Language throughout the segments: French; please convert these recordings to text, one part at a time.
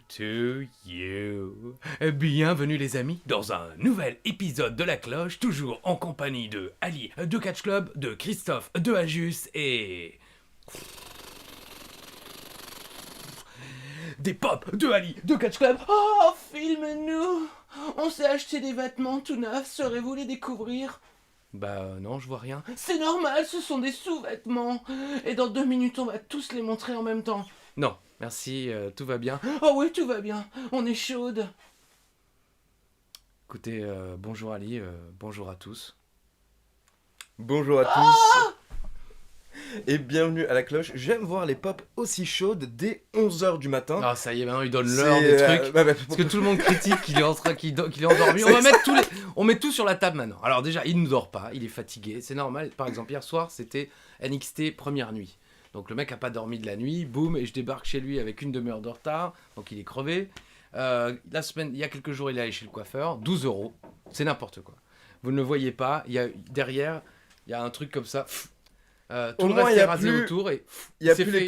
to you. Bienvenue les amis dans un nouvel épisode de La Cloche, toujours en compagnie de Ali, de Catch Club, de Christophe, de Ajus et... des pop de Ali, de Catch Club. Oh, filme-nous! On s'est acheté des vêtements tout neufs, saurez-vous les découvrir? Bah non, je vois rien. C'est normal, ce sont des sous-vêtements. Et dans 2 minutes, on va tous les montrer en même temps. Non, merci, tout va bien. Oh oui, tout va bien, on est chaude. Écoutez, bonjour Ali, bonjour à tous. Bonjour à tous et bienvenue à La Cloche. J'aime voir les pop aussi chaudes dès 11h du matin. Ah ça y est, maintenant il donne l'heure des trucs. Parce que tout le monde critique qu'il est en train, qu'il est endormi. On va mettre on met tout sur la table maintenant. Alors déjà, il ne dort pas, il est fatigué, c'est normal. Par exemple, hier soir, c'était NXT première nuit. Donc le mec a pas dormi de la nuit, boum, et je débarque chez lui avec une demi-heure de retard, donc il est crevé. La semaine, il y a quelques jours, il est allé chez le coiffeur, 12 €, c'est n'importe quoi. Vous ne le voyez pas, derrière, il y a un truc comme ça. Tout le reste est rasé autour et il s'est fait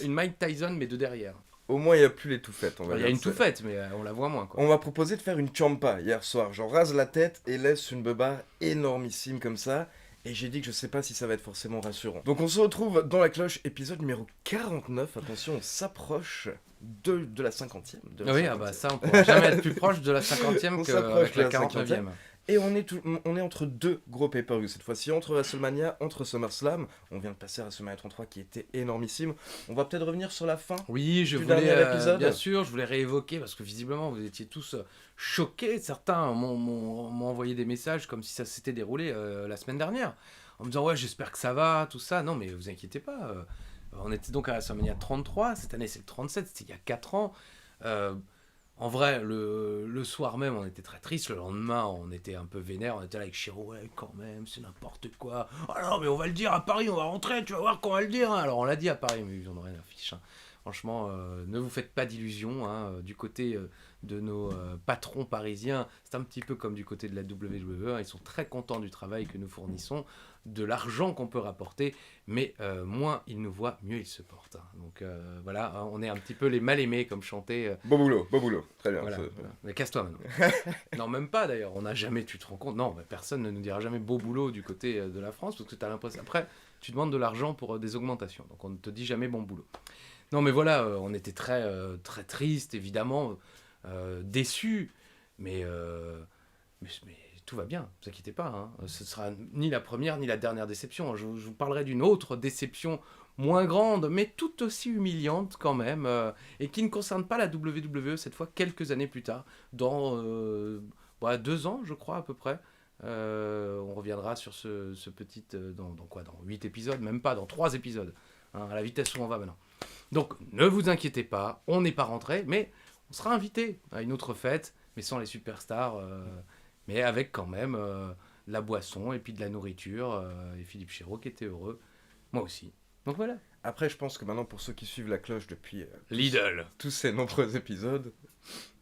une Mike Tyson mais de derrière. Au moins il n'y a plus les touffettes. Il y a une touffette mais on la voit moins quoi. On m'a proposé de faire une champa hier soir. J'en rase la tête et laisse une beubare énormissime comme ça. Et j'ai dit que je sais pas si ça va être forcément rassurant. Donc on se retrouve dans La Cloche, épisode numéro 49. Attention, on s'approche de la 50e. Oui, ah bah ça on pourra jamais être plus proche de la 50e qu'avec la 49e. Et on est entre deux gros pay-per-view cette fois-ci, entre WrestleMania, entre SummerSlam. On vient de passer à WrestleMania 33 qui était énormissime. On va peut-être revenir sur la fin. Oui, je voulais, bien sûr, je voulais réévoquer parce que visiblement vous étiez tous choqués. Certains m'ont envoyé des messages comme si ça s'était déroulé la semaine dernière. En me disant ouais j'espère que ça va, tout ça. Non mais vous inquiétez pas. On était donc à WrestleMania 33, cette année c'est le 37, c'était il y a 4 ans. En vrai, le soir même, on était très triste. Le lendemain, on était un peu vénère. On était là avec Chiro. Ouais, quand même, c'est n'importe quoi. Oh non, mais on va le dire à Paris, on va rentrer, tu vas voir qu'on va le dire. Alors, on l'a dit à Paris, mais ils en ont rien à fiche. Hein. Franchement, ne vous faites pas d'illusions. Hein. Du côté de nos patrons parisiens, c'est un petit peu comme du côté de la WWE. Hein. Ils sont très contents du travail que nous fournissons, de l'argent qu'on peut rapporter, mais moins ils nous voient, mieux ils se portent. Hein. Donc voilà, hein, on est un petit peu les mal-aimés, comme chantait... Beau boulot, très bien. Voilà. Mais casse-toi maintenant. Non, même pas d'ailleurs, on n'a jamais, tu te rends compte, non, personne ne nous dira jamais beau boulot du côté de la France, parce que tu as l'impression... Après, tu demandes de l'argent pour des augmentations, donc on ne te dit jamais bon boulot. Non mais voilà, on était très, très tristes, évidemment, déçus, mais tout va bien, ne vous inquiétez pas. Hein. Ce ne sera ni la première ni la dernière déception. Je vous parlerai d'une autre déception moins grande, mais tout aussi humiliante quand même, et qui ne concerne pas la WWE cette fois, quelques années plus tard, dans 2 ans, je crois, à peu près. On reviendra sur ce petit... dans 8 épisodes, même pas, dans 3 épisodes, hein, à la vitesse où on va maintenant. Donc, ne vous inquiétez pas, on n'est pas rentré, mais on sera invité à une autre fête, mais sans les superstars... mais avec quand même la boisson et puis de la nourriture, et Philippe Chiro qui était heureux, moi aussi. Donc voilà. Après, je pense que maintenant, pour ceux qui suivent La Cloche depuis Lidl, tous ces nombreux épisodes,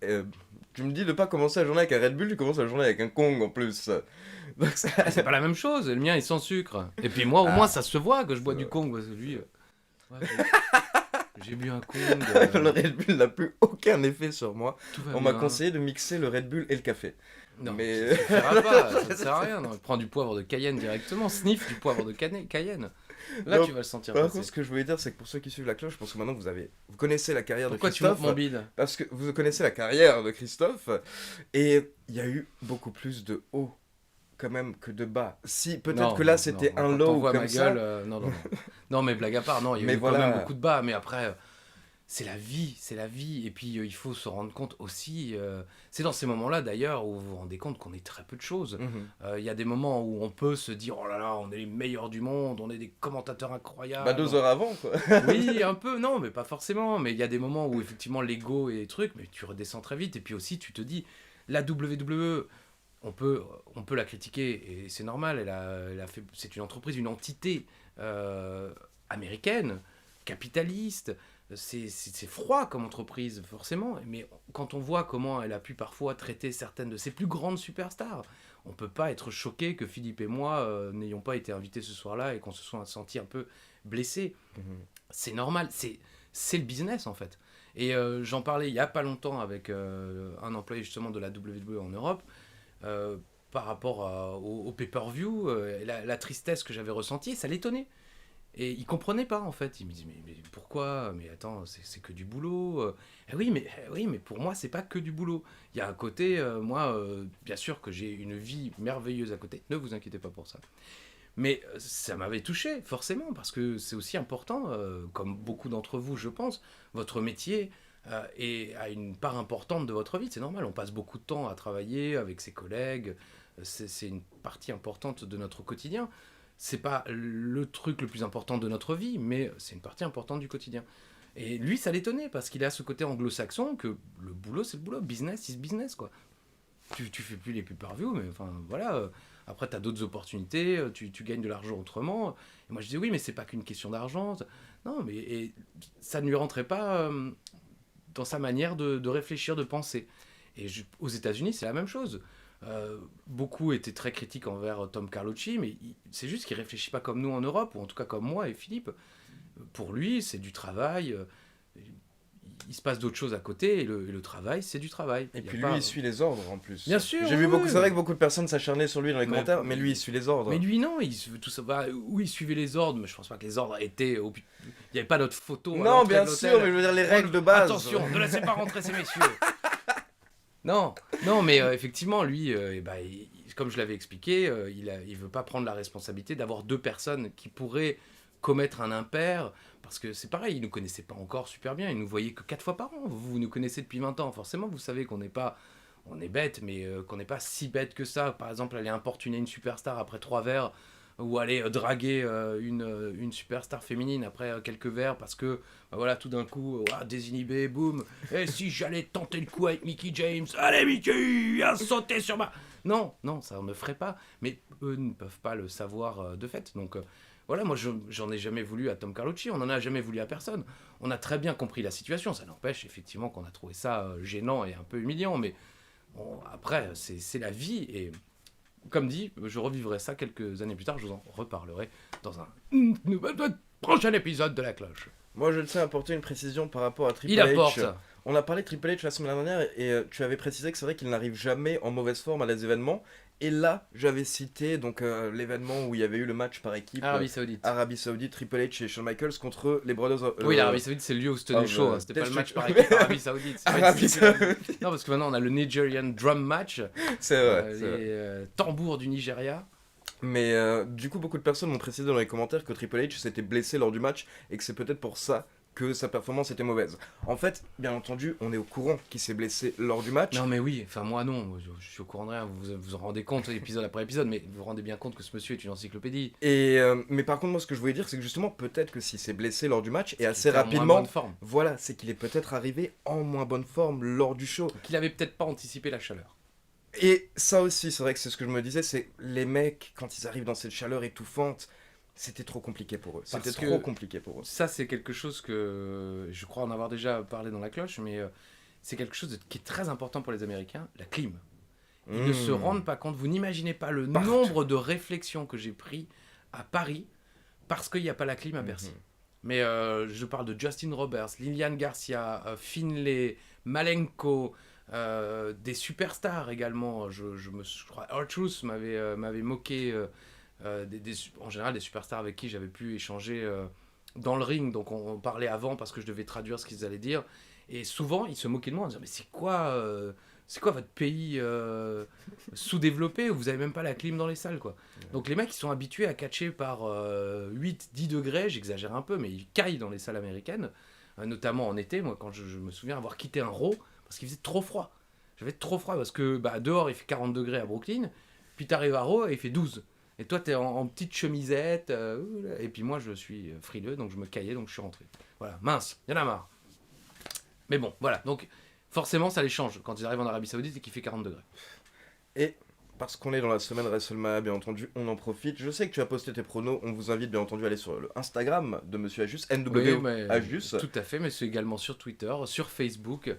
tu me dis de pas commencer la journée avec un Red Bull, tu commences la journée avec un Kong en plus. Donc, c'est pas la même chose, le mien est sans sucre. Et puis moi, au moins, ça se voit que je bois du Kong, parce que lui... j'ai bu un Kong. Le Red Bull n'a plus aucun effet sur moi. On m'a bien. conseillé de mixer le Red Bull et le café. Non, mais ça suffira pas, ça ne sert à rien. Non, prends du poivre de Cayenne directement, sniff du poivre de Cayenne. Là, donc, tu vas le sentir. Par contre, ce que je voulais dire, c'est que pour ceux qui suivent La Cloche, je pense que maintenant vous connaissez la carrière Pourquoi de Christophe. tu montes mon bide ? Parce que vous connaissez la carrière de Christophe, et il y a eu beaucoup plus de hauts quand même que de bas. Si peut-être que là c'était un low comme ça. Non, mais blague à part, non, il y a eu quand même beaucoup de bas, mais après. C'est la vie, et puis il faut se rendre compte aussi, c'est dans ces moments-là d'ailleurs où vous vous rendez compte qu'on est très peu de choses. Il y a des moments où on peut se dire, oh là là, on est les meilleurs du monde, on est des commentateurs incroyables. 2 heures avant, quoi. Oui, un peu, non, mais pas forcément, mais il y a des moments où effectivement l'ego et les trucs, mais tu redescends très vite, et puis aussi tu te dis, la WWE, on peut la critiquer, et c'est normal, elle a fait, c'est une entreprise, une entité américaine, capitaliste. C'est froid comme entreprise, forcément, mais quand on voit comment elle a pu parfois traiter certaines de ses plus grandes superstars, on peut pas être choqué que Philippe et moi n'ayons pas été invités ce soir-là et qu'on se soit senti un peu blessés. C'est normal, c'est le business en fait. Et j'en parlais il y a pas longtemps avec un employé justement de la WWE en Europe, par rapport au pay-per-view, la tristesse que j'avais ressentie, ça l'étonnait. Et il comprenait pas en fait. Il me dit mais pourquoi? Mais attends, c'est que du boulot. Oui, mais pour moi c'est pas que du boulot. Il y a un côté, moi, bien sûr que j'ai une vie merveilleuse à côté. Ne vous inquiétez pas pour ça. Mais ça m'avait touché forcément parce que c'est aussi important, comme beaucoup d'entre vous, je pense, votre métier a une part importante de votre vie. C'est normal. On passe beaucoup de temps à travailler avec ses collègues. C'est une partie importante de notre quotidien. C'est pas le truc le plus important de notre vie, mais c'est une partie importante du quotidien. Et lui, ça l'étonnait, parce qu'il a ce côté anglo-saxon, que le boulot, c'est le boulot, business is business, quoi. Tu fais plus les pay-per-view, mais enfin, voilà. Après, t'as d'autres opportunités, tu gagnes de l'argent autrement. Et moi, je disais, oui, mais c'est pas qu'une question d'argent. Non, mais et ça ne lui rentrait pas dans sa manière de réfléchir, de penser. Et aux États-Unis, c'est la même chose. Beaucoup étaient très critiques envers Tom Carlucci, mais c'est juste qu'il réfléchit pas comme nous en Europe, ou en tout cas comme moi et Philippe. Pour lui, c'est du travail. Il se passe d'autres choses à côté, et le travail, c'est du travail. Et puis lui, il suit les ordres en plus. Bien sûr. J'ai vu beaucoup. C'est vrai que beaucoup de personnes s'acharnaient sur lui dans les commentaires, mais lui, il suit les ordres. Mais lui, non, tout ça. Oui, il suivait les ordres, mais je pense pas que les ordres étaient. Il n'y avait pas notre photo. Non, bien sûr, mais je veux dire les règles de base. Attention, ne laissez pas rentrer ces messieurs. Non, mais effectivement, lui, comme je l'avais expliqué, il veut pas prendre la responsabilité d'avoir 2 personnes qui pourraient commettre un impair, parce que c'est pareil, il nous connaissait pas encore super bien, il nous voyait que 4 fois par an. Vous nous connaissez depuis 20 ans, forcément, vous savez qu'on n'est pas... On est bête, mais qu'on n'est pas si bête que ça. Par exemple, aller importuner une superstar après 3 verres, ou aller draguer une superstar féminine après quelques verres, parce que, voilà, tout d'un coup, désinhibé, boum. Et si j'allais tenter le coup avec Mickie James, allez Mickie, viens sauter sur ma... Non, ça on ne ferait pas. Mais eux ne peuvent pas le savoir de fait. Donc voilà, moi j'en ai jamais voulu à Tom Carlucci, on n'en a jamais voulu à personne. On a très bien compris la situation, ça n'empêche effectivement qu'on a trouvé ça gênant et un peu humiliant, mais bon, après, c'est la vie, et comme dit, je revivrai ça quelques années plus tard, je vous en reparlerai dans un prochain épisode de La Cloche. Moi, je tiens à apporter une précision par rapport à Triple H. Il apporte. On a parlé de Triple H la semaine dernière, et tu avais précisé que c'est vrai qu'il n'arrive jamais en mauvaise forme à des événements. Et là, j'avais cité donc l'événement où il y avait eu le match par équipe. Arabie Saoudite, Triple H et Shawn Michaels contre les Brothers. Oui, l'Arabie Saoudite, c'est le lieu où se tenait le show. C'était pas le match par équipe Arabie Saoudite. Non, parce que maintenant on a le Nigerian Drum Match. C'est vrai. Les tambours du Nigeria. Mais du coup, beaucoup de personnes m'ont précisé dans les commentaires que Triple H s'était blessé lors du match et que c'est peut-être pour ça que sa performance était mauvaise. En fait, bien entendu, on est au courant qu'il s'est blessé lors du match. Non mais oui, enfin moi non, je suis au courant de rien, vous vous en rendez compte épisode après épisode, mais vous vous rendez bien compte que ce monsieur est une encyclopédie. Et mais par contre, moi ce que je voulais dire, c'est que justement, peut-être que s'il s'est blessé lors du match, et assez rapidement, voilà, c'est qu'il est peut-être arrivé en moins bonne forme lors du show. Qu'il avait peut-être pas anticipé la chaleur. Et ça aussi, c'est vrai que c'est ce que je me disais, c'est les mecs, quand ils arrivent dans cette chaleur étouffante, c'était trop compliqué pour eux. C'était trop compliqué pour eux. Ça, c'est quelque chose que je crois en avoir déjà parlé dans La Cloche, mais c'est quelque chose qui est très important pour les Américains, la clim. Ils ne se rendent pas compte, vous n'imaginez pas le nombre de réflexions que j'ai pris à Paris parce qu'il n'y a pas la clim à Bercy. Mais je parle de Justin Roberts, Lilian Garcia, Finlay, Malenko, des superstars également. Je crois R-Truth m'avait moqué... en général des superstars avec qui j'avais pu échanger dans le ring, donc on parlait avant parce que je devais traduire ce qu'ils allaient dire, et souvent ils se moquaient de moi en disant mais c'est quoi votre pays sous-développé où vous avez même pas la clim dans les salles quoi. Donc les mecs ils sont habitués à catcher par 8-10 degrés, j'exagère un peu, mais ils caillent dans les salles américaines, notamment en été. Moi quand je me souviens avoir quitté un Raw parce qu'il faisait trop froid, j'avais trop froid parce que dehors il fait 40 degrés à Brooklyn, puis t'arrives à Raw et il fait 12. Et toi, t'es en petite chemisette, et puis moi, je suis frileux, donc je me caillais, donc je suis rentré. Voilà, mince, y'en a marre. Mais bon, voilà, donc forcément, ça les change quand ils arrivent en Arabie Saoudite et qu'il fait 40 degrés. Et parce qu'on est dans la semaine WrestleMania, bien entendu, on en profite. Je sais que tu as posté tes pronos, on vous invite bien entendu à aller sur le Instagram de Monsieur Ajus, NWAjus. Tout à fait, mais c'est également sur Twitter, sur Facebook.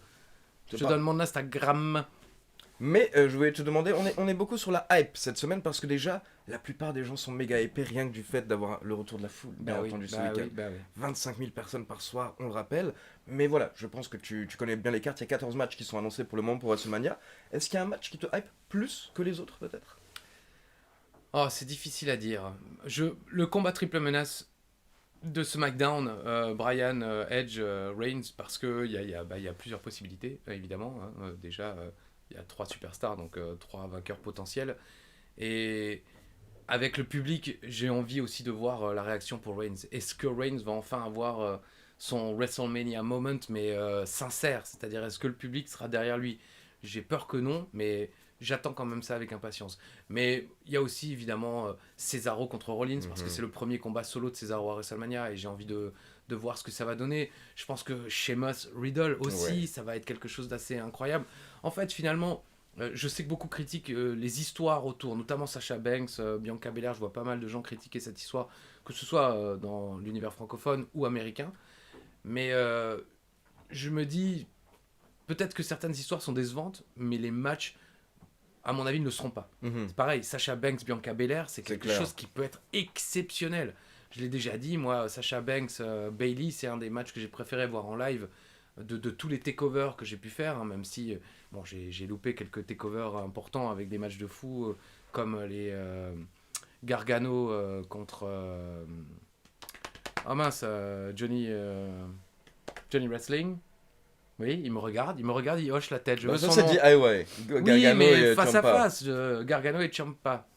Je te donne mon Instagram. Mais je voulais te demander, on est beaucoup sur la hype cette semaine parce que déjà, la plupart des gens sont méga hypés rien que du fait d'avoir le retour de la foule, bien entendu, ce week-end. 25 000 personnes par soir, on le rappelle. Mais voilà, je pense que tu connais bien les cartes. Il y a 14 matchs qui sont annoncés pour le moment pour WrestleMania. Est-ce qu'il y a un match qui te hype plus que les autres, peut-être? Oh, c'est difficile à dire. Le combat triple menace de SmackDown, Bryan, Edge, Reigns, parce qu'il y a plusieurs possibilités, évidemment. Hein. Déjà, il y a 3 superstars, donc 3 vainqueurs potentiels. Et avec le public, j'ai envie aussi de voir la réaction pour Reigns. Est-ce que Reigns va enfin avoir son WrestleMania moment, mais sincère? C'est-à-dire, est-ce que le public sera derrière lui? J'ai peur que non, mais j'attends quand même ça avec impatience. Mais il y a aussi évidemment Cesaro contre Rollins, parce que c'est le premier combat solo de Cesaro à WrestleMania, et j'ai envie de voir ce que ça va donner. Je pense que Sheamus, Riddle aussi, ça va être quelque chose d'assez incroyable. En fait, finalement, je sais que beaucoup critiquent les histoires autour, notamment Sasha Banks, Bianca Belair. Je vois pas mal de gens critiquer cette histoire, que ce soit dans l'univers francophone ou américain. Mais je me dis, peut-être que certaines histoires sont décevantes, mais les matchs, à mon avis, ne le seront pas. C'est pareil, Sasha Banks, Bianca Belair, c'est quelque chose qui peut être exceptionnel. Je l'ai déjà dit, moi, Sasha Banks, Bayley, c'est un des matchs que j'ai préféré voir en live de tous les takeovers que j'ai pu faire, hein, même si bon, j'ai loupé quelques takeovers importants avec des matchs de fou, comme les Gargano contre... oh mince, Johnny Wrestling. Oui, il me regarde, il hoche la tête. Je me ça sens c'est dit Highway. oui, mais et face Ciampa. à face, Gargano et Ciampa.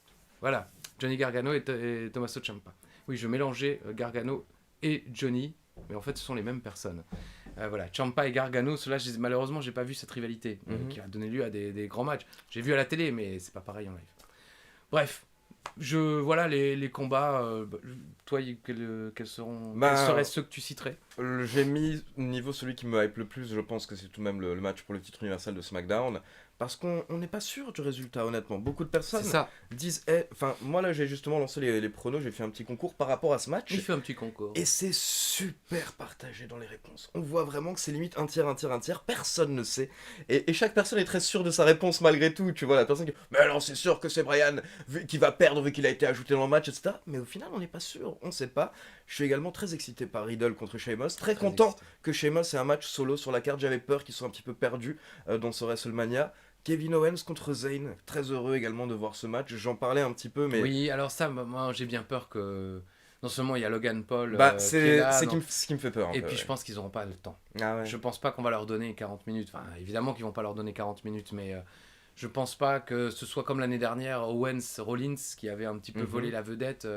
Voilà, Johnny Gargano et Tommaso Ciampa. Oui, je mélangeais Gargano et Johnny, mais en fait, ce sont les mêmes personnes. Voilà, Ciampa et Gargano, ceux-là, malheureusement, j'ai pas vu cette rivalité qui a donné lieu à des grands matchs. J'ai vu à la télé, mais c'est pas pareil en live. Bref, voilà les combats. Toi, quels seraient ceux que tu citerais? J'ai mis niveau celui qui me hype le plus, je pense que c'est tout de même le match pour le titre universel de SmackDown. Parce qu'on n'est pas sûr du résultat, honnêtement. Beaucoup de personnes disent... Enfin, moi là, j'ai justement lancé les pronos, j'ai fait un petit concours par rapport à ce match. Il fait un petit concours. Et c'est super partagé dans les réponses. On voit vraiment que c'est limite un tiers, personne ne sait. Et chaque personne est très sûre de sa réponse malgré tout. Tu vois, la personne qui... Mais alors c'est sûr que c'est Bryan qui va perdre vu qu'il a été ajouté dans le match, etc. Mais au final, on n'est pas sûr, on sait pas. Je suis également très excité par Riddle contre Sheamus. Très content excité que Sheamus ait un match solo sur la carte. J'avais peur qu'ils soient un petit peu perdus dans ce WrestleMania. Kevin Owens contre Zayn, très heureux également de voir ce match. J'en parlais un petit peu, mais... Oui, alors ça, moi j'ai bien peur que... Non seulement il y a Logan Paul c'est ce qui me fait peur. Et puis je pense qu'ils n'auront pas le temps. Ah ouais. Je pense pas qu'on va leur donner 40 minutes. Enfin, évidemment qu'ils vont pas leur donner 40 minutes, mais je pense pas que ce soit comme l'année dernière, Owens-Rollins, qui avait un petit peu volé la vedette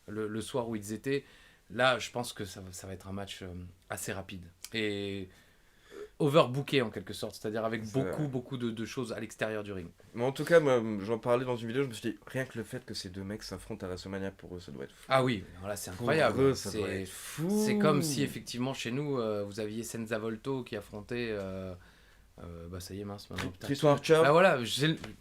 le soir où ils étaient. Là, je pense que ça va être un match assez rapide. Et... overbooké en quelque sorte, c'est-à-dire avec beaucoup de choses à l'extérieur du ring. Mais en tout cas, moi, j'en parlais dans une vidéo, je me suis dit, rien que le fait que ces deux mecs s'affrontent à WrestleMania, pour eux, ça doit être fou. Ah oui, alors là c'est incroyable. Pour eux, ça doit être fou. C'est comme si effectivement chez nous, vous aviez Senza Volto qui affrontait... ça y est, mince maintenant. Tristan Archer. Ah voilà,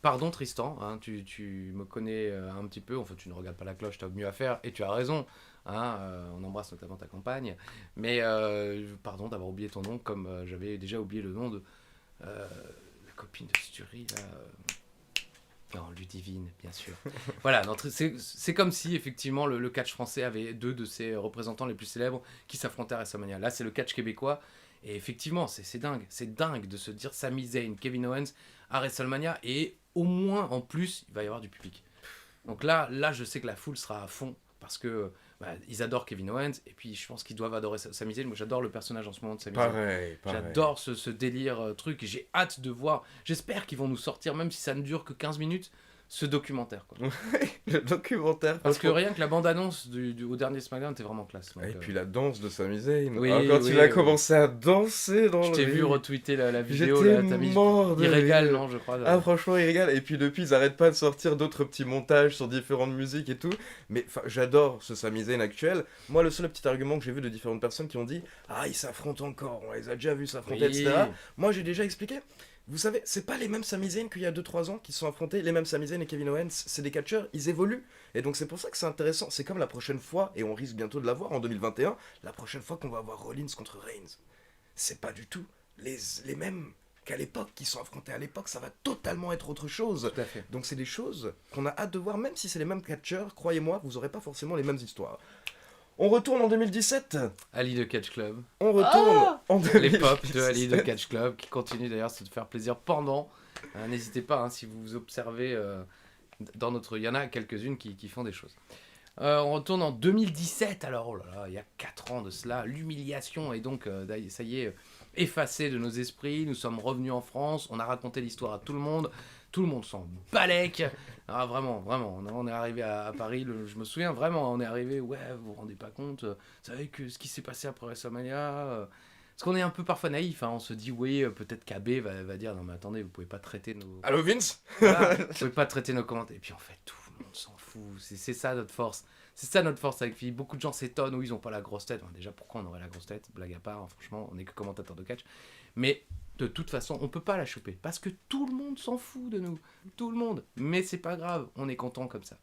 pardon Tristan, hein, tu me connais un petit peu, enfin tu ne regardes pas la cloche, tu as mieux à faire, et tu as raison. Hein, on embrasse notamment ta compagne, mais pardon d'avoir oublié ton nom, comme j'avais déjà oublié le nom de la copine de Sturi là. Non, Ludivine, bien sûr. Voilà, c'est comme si effectivement le catch français avait 2 de ses représentants les plus célèbres qui s'affrontaient à WrestleMania. Là, c'est le catch québécois, et effectivement, c'est dingue de se dire Sami Zayn, Kevin Owens à WrestleMania, et au moins en plus, il va y avoir du public. Donc là, je sais que la foule sera à fond parce que ils adorent Kevin Owens, et puis je pense qu'ils doivent adorer Sami Zayn. Moi j'adore le personnage en ce moment de Sami Zayn. Pareil. J'adore ce délire truc, et j'ai hâte de voir. J'espère qu'ils vont nous sortir, même si ça ne dure que 15 minutes, ce documentaire. Quoi. Le documentaire. Parce que rien que la bande-annonce au dernier SmackDown était vraiment classe. Donc, et puis la danse de Sami Zayn. Oui, quand il a commencé à danser dans je t'ai vu retweeter la vidéo. J'étais là, mort de il régale, non, je crois. Ah franchement, il régale. Et puis depuis, ils arrêtent pas de sortir d'autres petits montages sur différentes musiques et tout. Mais j'adore ce Sami Zayn actuel. Moi, le seul petit argument que j'ai vu de différentes personnes qui ont dit « Ah, ils s'affrontent encore, on les a déjà vus s'affronter, etc. » Moi, j'ai déjà expliqué. Vous savez, c'est pas les mêmes Sami Zayn qu'il y a 2-3 ans qui se sont affrontés. Les mêmes Sami Zayn et Kevin Owens, c'est des catcheurs, ils évoluent. Et donc c'est pour ça que c'est intéressant. C'est comme la prochaine fois, et on risque bientôt de l'avoir en 2021, la prochaine fois qu'on va avoir Rollins contre Reigns. C'est pas du tout les mêmes qu'à l'époque, qui sont affrontés à l'époque, ça va totalement être autre chose. Tout à fait. Donc c'est des choses qu'on a hâte de voir, même si c'est les mêmes catcheurs, croyez-moi, vous aurez pas forcément les mêmes histoires. On retourne en 2017. Ali de Catch Club. On retourne en 2017. Les pop de Ali de Catch Club qui continuent d'ailleurs à se faire plaisir pendant. N'hésitez pas, hein, si vous observez dans notre... Il y en a quelques-unes qui font des choses. On retourne en 2017, alors oh là là, il y a 4 ans de cela. L'humiliation est donc, ça y est, effacée de nos esprits. Nous sommes revenus en France, on a raconté l'histoire à tout le monde s'en balèque. Ah, vraiment, on est arrivé à Paris, je me souviens vraiment, on est arrivé, ouais, vous vous rendez pas compte, vous savez que ce qui s'est passé après WrestleMania... Parce qu'on est un peu parfois naïf, hein, on se dit, oui, peut-être qu'AB va dire, non mais attendez, vous pouvez pas traiter nos... Allô Vince. Voilà, vous pouvez pas traiter nos commentaires. Et puis en fait, tout le monde s'en fout, c'est ça notre force. C'est ça notre force avec Philippe. Beaucoup de gens s'étonnent, oui, ils ont pas la grosse tête. Enfin, déjà, pourquoi on aurait la grosse tête? Blague à part, hein, franchement, on est que commentateur de catch. Mais de toute façon, on peut pas la choper, parce que tout le monde s'en fout de nous. Tout le monde. Mais c'est pas grave, on est content comme ça.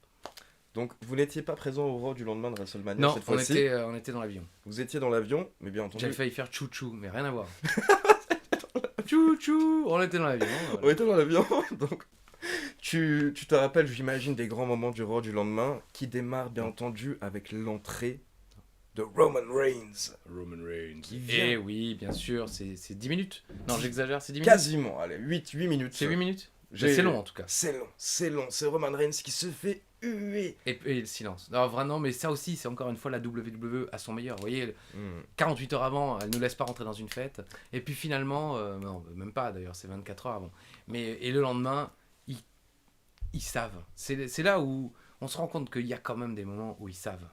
Donc vous n'étiez pas présent au Raw du lendemain de WrestleMania Non, cette on fois-ci. on était dans l'avion. Vous étiez dans l'avion, mais bien entendu. J'avais failli faire chou-chou, mais rien à voir. Chou-chou, on était dans l'avion. Voilà. On était dans l'avion, donc tu te rappelles, j'imagine, des grands moments du Raw du lendemain, qui démarrent bien entendu avec l'entrée de Roman Reigns. Roman Reigns. Qui vient. Et oui, bien sûr, c'est 10 minutes. Non, j'exagère, c'est 10 minutes. Quasiment, allez, 8 minutes. C'est 8 minutes. J'ai- C'est long en tout cas. C'est long. C'est Roman Reigns qui se fait huer. Et le silence. Non, vraiment, mais ça aussi, c'est encore une fois la WWE à son meilleur. Vous voyez, 48 heures avant, elle ne nous laisse pas rentrer dans une fête. Et puis finalement, non, même pas d'ailleurs, c'est 24 heures avant. Et le lendemain, ils savent. C'est là où on se rend compte qu'il y a quand même des moments où ils savent.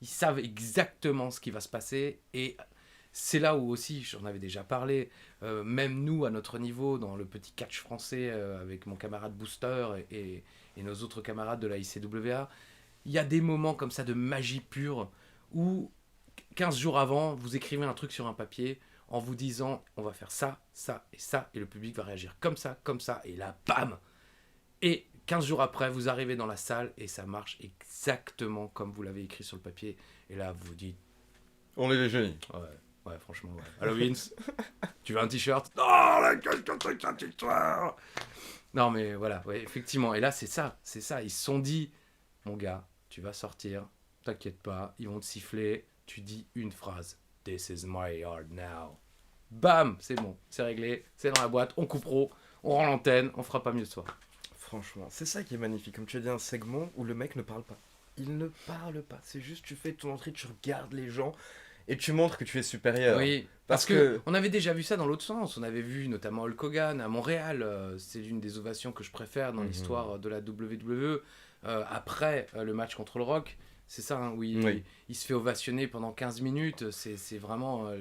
Ils savent exactement ce qui va se passer. Et c'est là où aussi, j'en avais déjà parlé, même nous, à notre niveau, dans le petit catch français, avec mon camarade Booster et nos autres camarades de la ICWA, il y a des moments comme ça de magie pure où 15 jours avant, vous écrivez un truc sur un papier en vous disant on va faire ça, ça et ça, et le public va réagir comme ça, et là, bam! Et 15 jours après, vous arrivez dans la salle et ça marche exactement comme vous l'avez écrit sur le papier. Et là, vous vous dites On est des génies. ouais, franchement, ouais. Allo Vince, tu veux un t-shirt? Non, la gueule, c'est un t-shirt! Non, mais voilà, ouais, effectivement. Et là, c'est ça. Ils se sont dit, mon gars, tu vas sortir, t'inquiète pas, ils vont te siffler, tu dis une phrase. This is my yard now. Bam, c'est bon, c'est réglé, c'est dans la boîte, on coupe pro, on rend l'antenne, on fera pas mieux ce soir. Franchement, c'est ça qui est magnifique. Comme tu as dit, un segment où le mec ne parle pas. Il ne parle pas. C'est juste, tu fais ton entrée, tu regardes les gens et tu montres que tu es supérieur. Oui, parce que on avait déjà vu ça dans l'autre sens. On avait vu notamment Hulk Hogan à Montréal. C'est l'une des ovations que je préfère dans l'histoire de la WWE. Après le match contre le Rock, c'est ça, hein, où il se fait ovationner pendant 15 minutes. C'est vraiment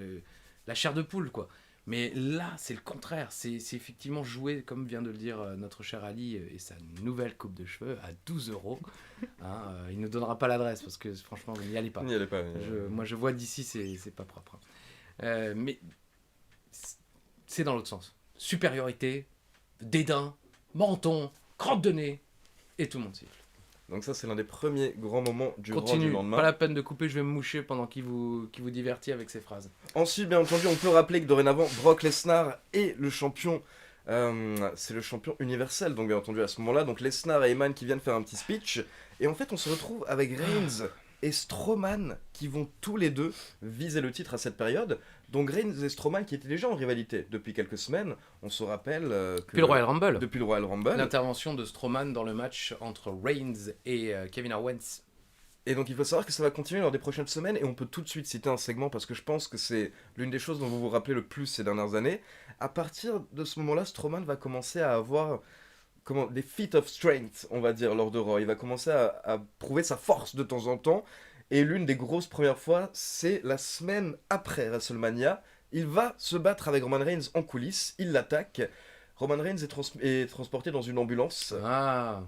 la chair de poule, quoi. Mais là, c'est le contraire. C'est effectivement joué, comme vient de le dire notre cher Ali, et sa nouvelle coupe de cheveux à 12 €. Hein, il ne nous donnera pas l'adresse parce que franchement, n'y allez pas. N'y allez pas. Moi, je vois d'ici, c'est pas propre. Mais c'est dans l'autre sens. Supériorité, dédain, menton, crotte de nez, et tout le monde siffle. Donc ça, c'est l'un des premiers grands moments du Raw du Continue, lendemain. pas la peine de couper, je vais me moucher pendant qu'il vous divertit avec ses phrases. Ensuite, bien entendu, on peut rappeler que dorénavant, Brock Lesnar est le champion. C'est le champion universel, donc bien entendu à ce moment-là. Donc Lesnar et Heyman qui viennent faire un petit speech. Et en fait, on se retrouve avec Reigns et Strowman qui vont tous les deux viser le titre à cette période. Donc Reigns et Strowman qui étaient déjà en rivalité depuis quelques semaines. On se rappelle que Depuis le Royal Rumble. Depuis le Royal Rumble. L'intervention de Strowman dans le match entre Reigns et Kevin Owens. Et donc il faut savoir que ça va continuer lors des prochaines semaines et on peut tout de suite citer un segment parce que je pense que c'est l'une des choses dont vous vous rappelez le plus ces dernières années. À partir de ce moment-là, Strowman va commencer à avoir des feats of strength, on va dire, lors de Raw. Il va commencer à prouver sa force de temps en temps. Et l'une des grosses premières fois, c'est la semaine après WrestleMania. Il va se battre avec Roman Reigns en coulisses, il l'attaque. Roman Reigns est transporté dans une ambulance. Ah.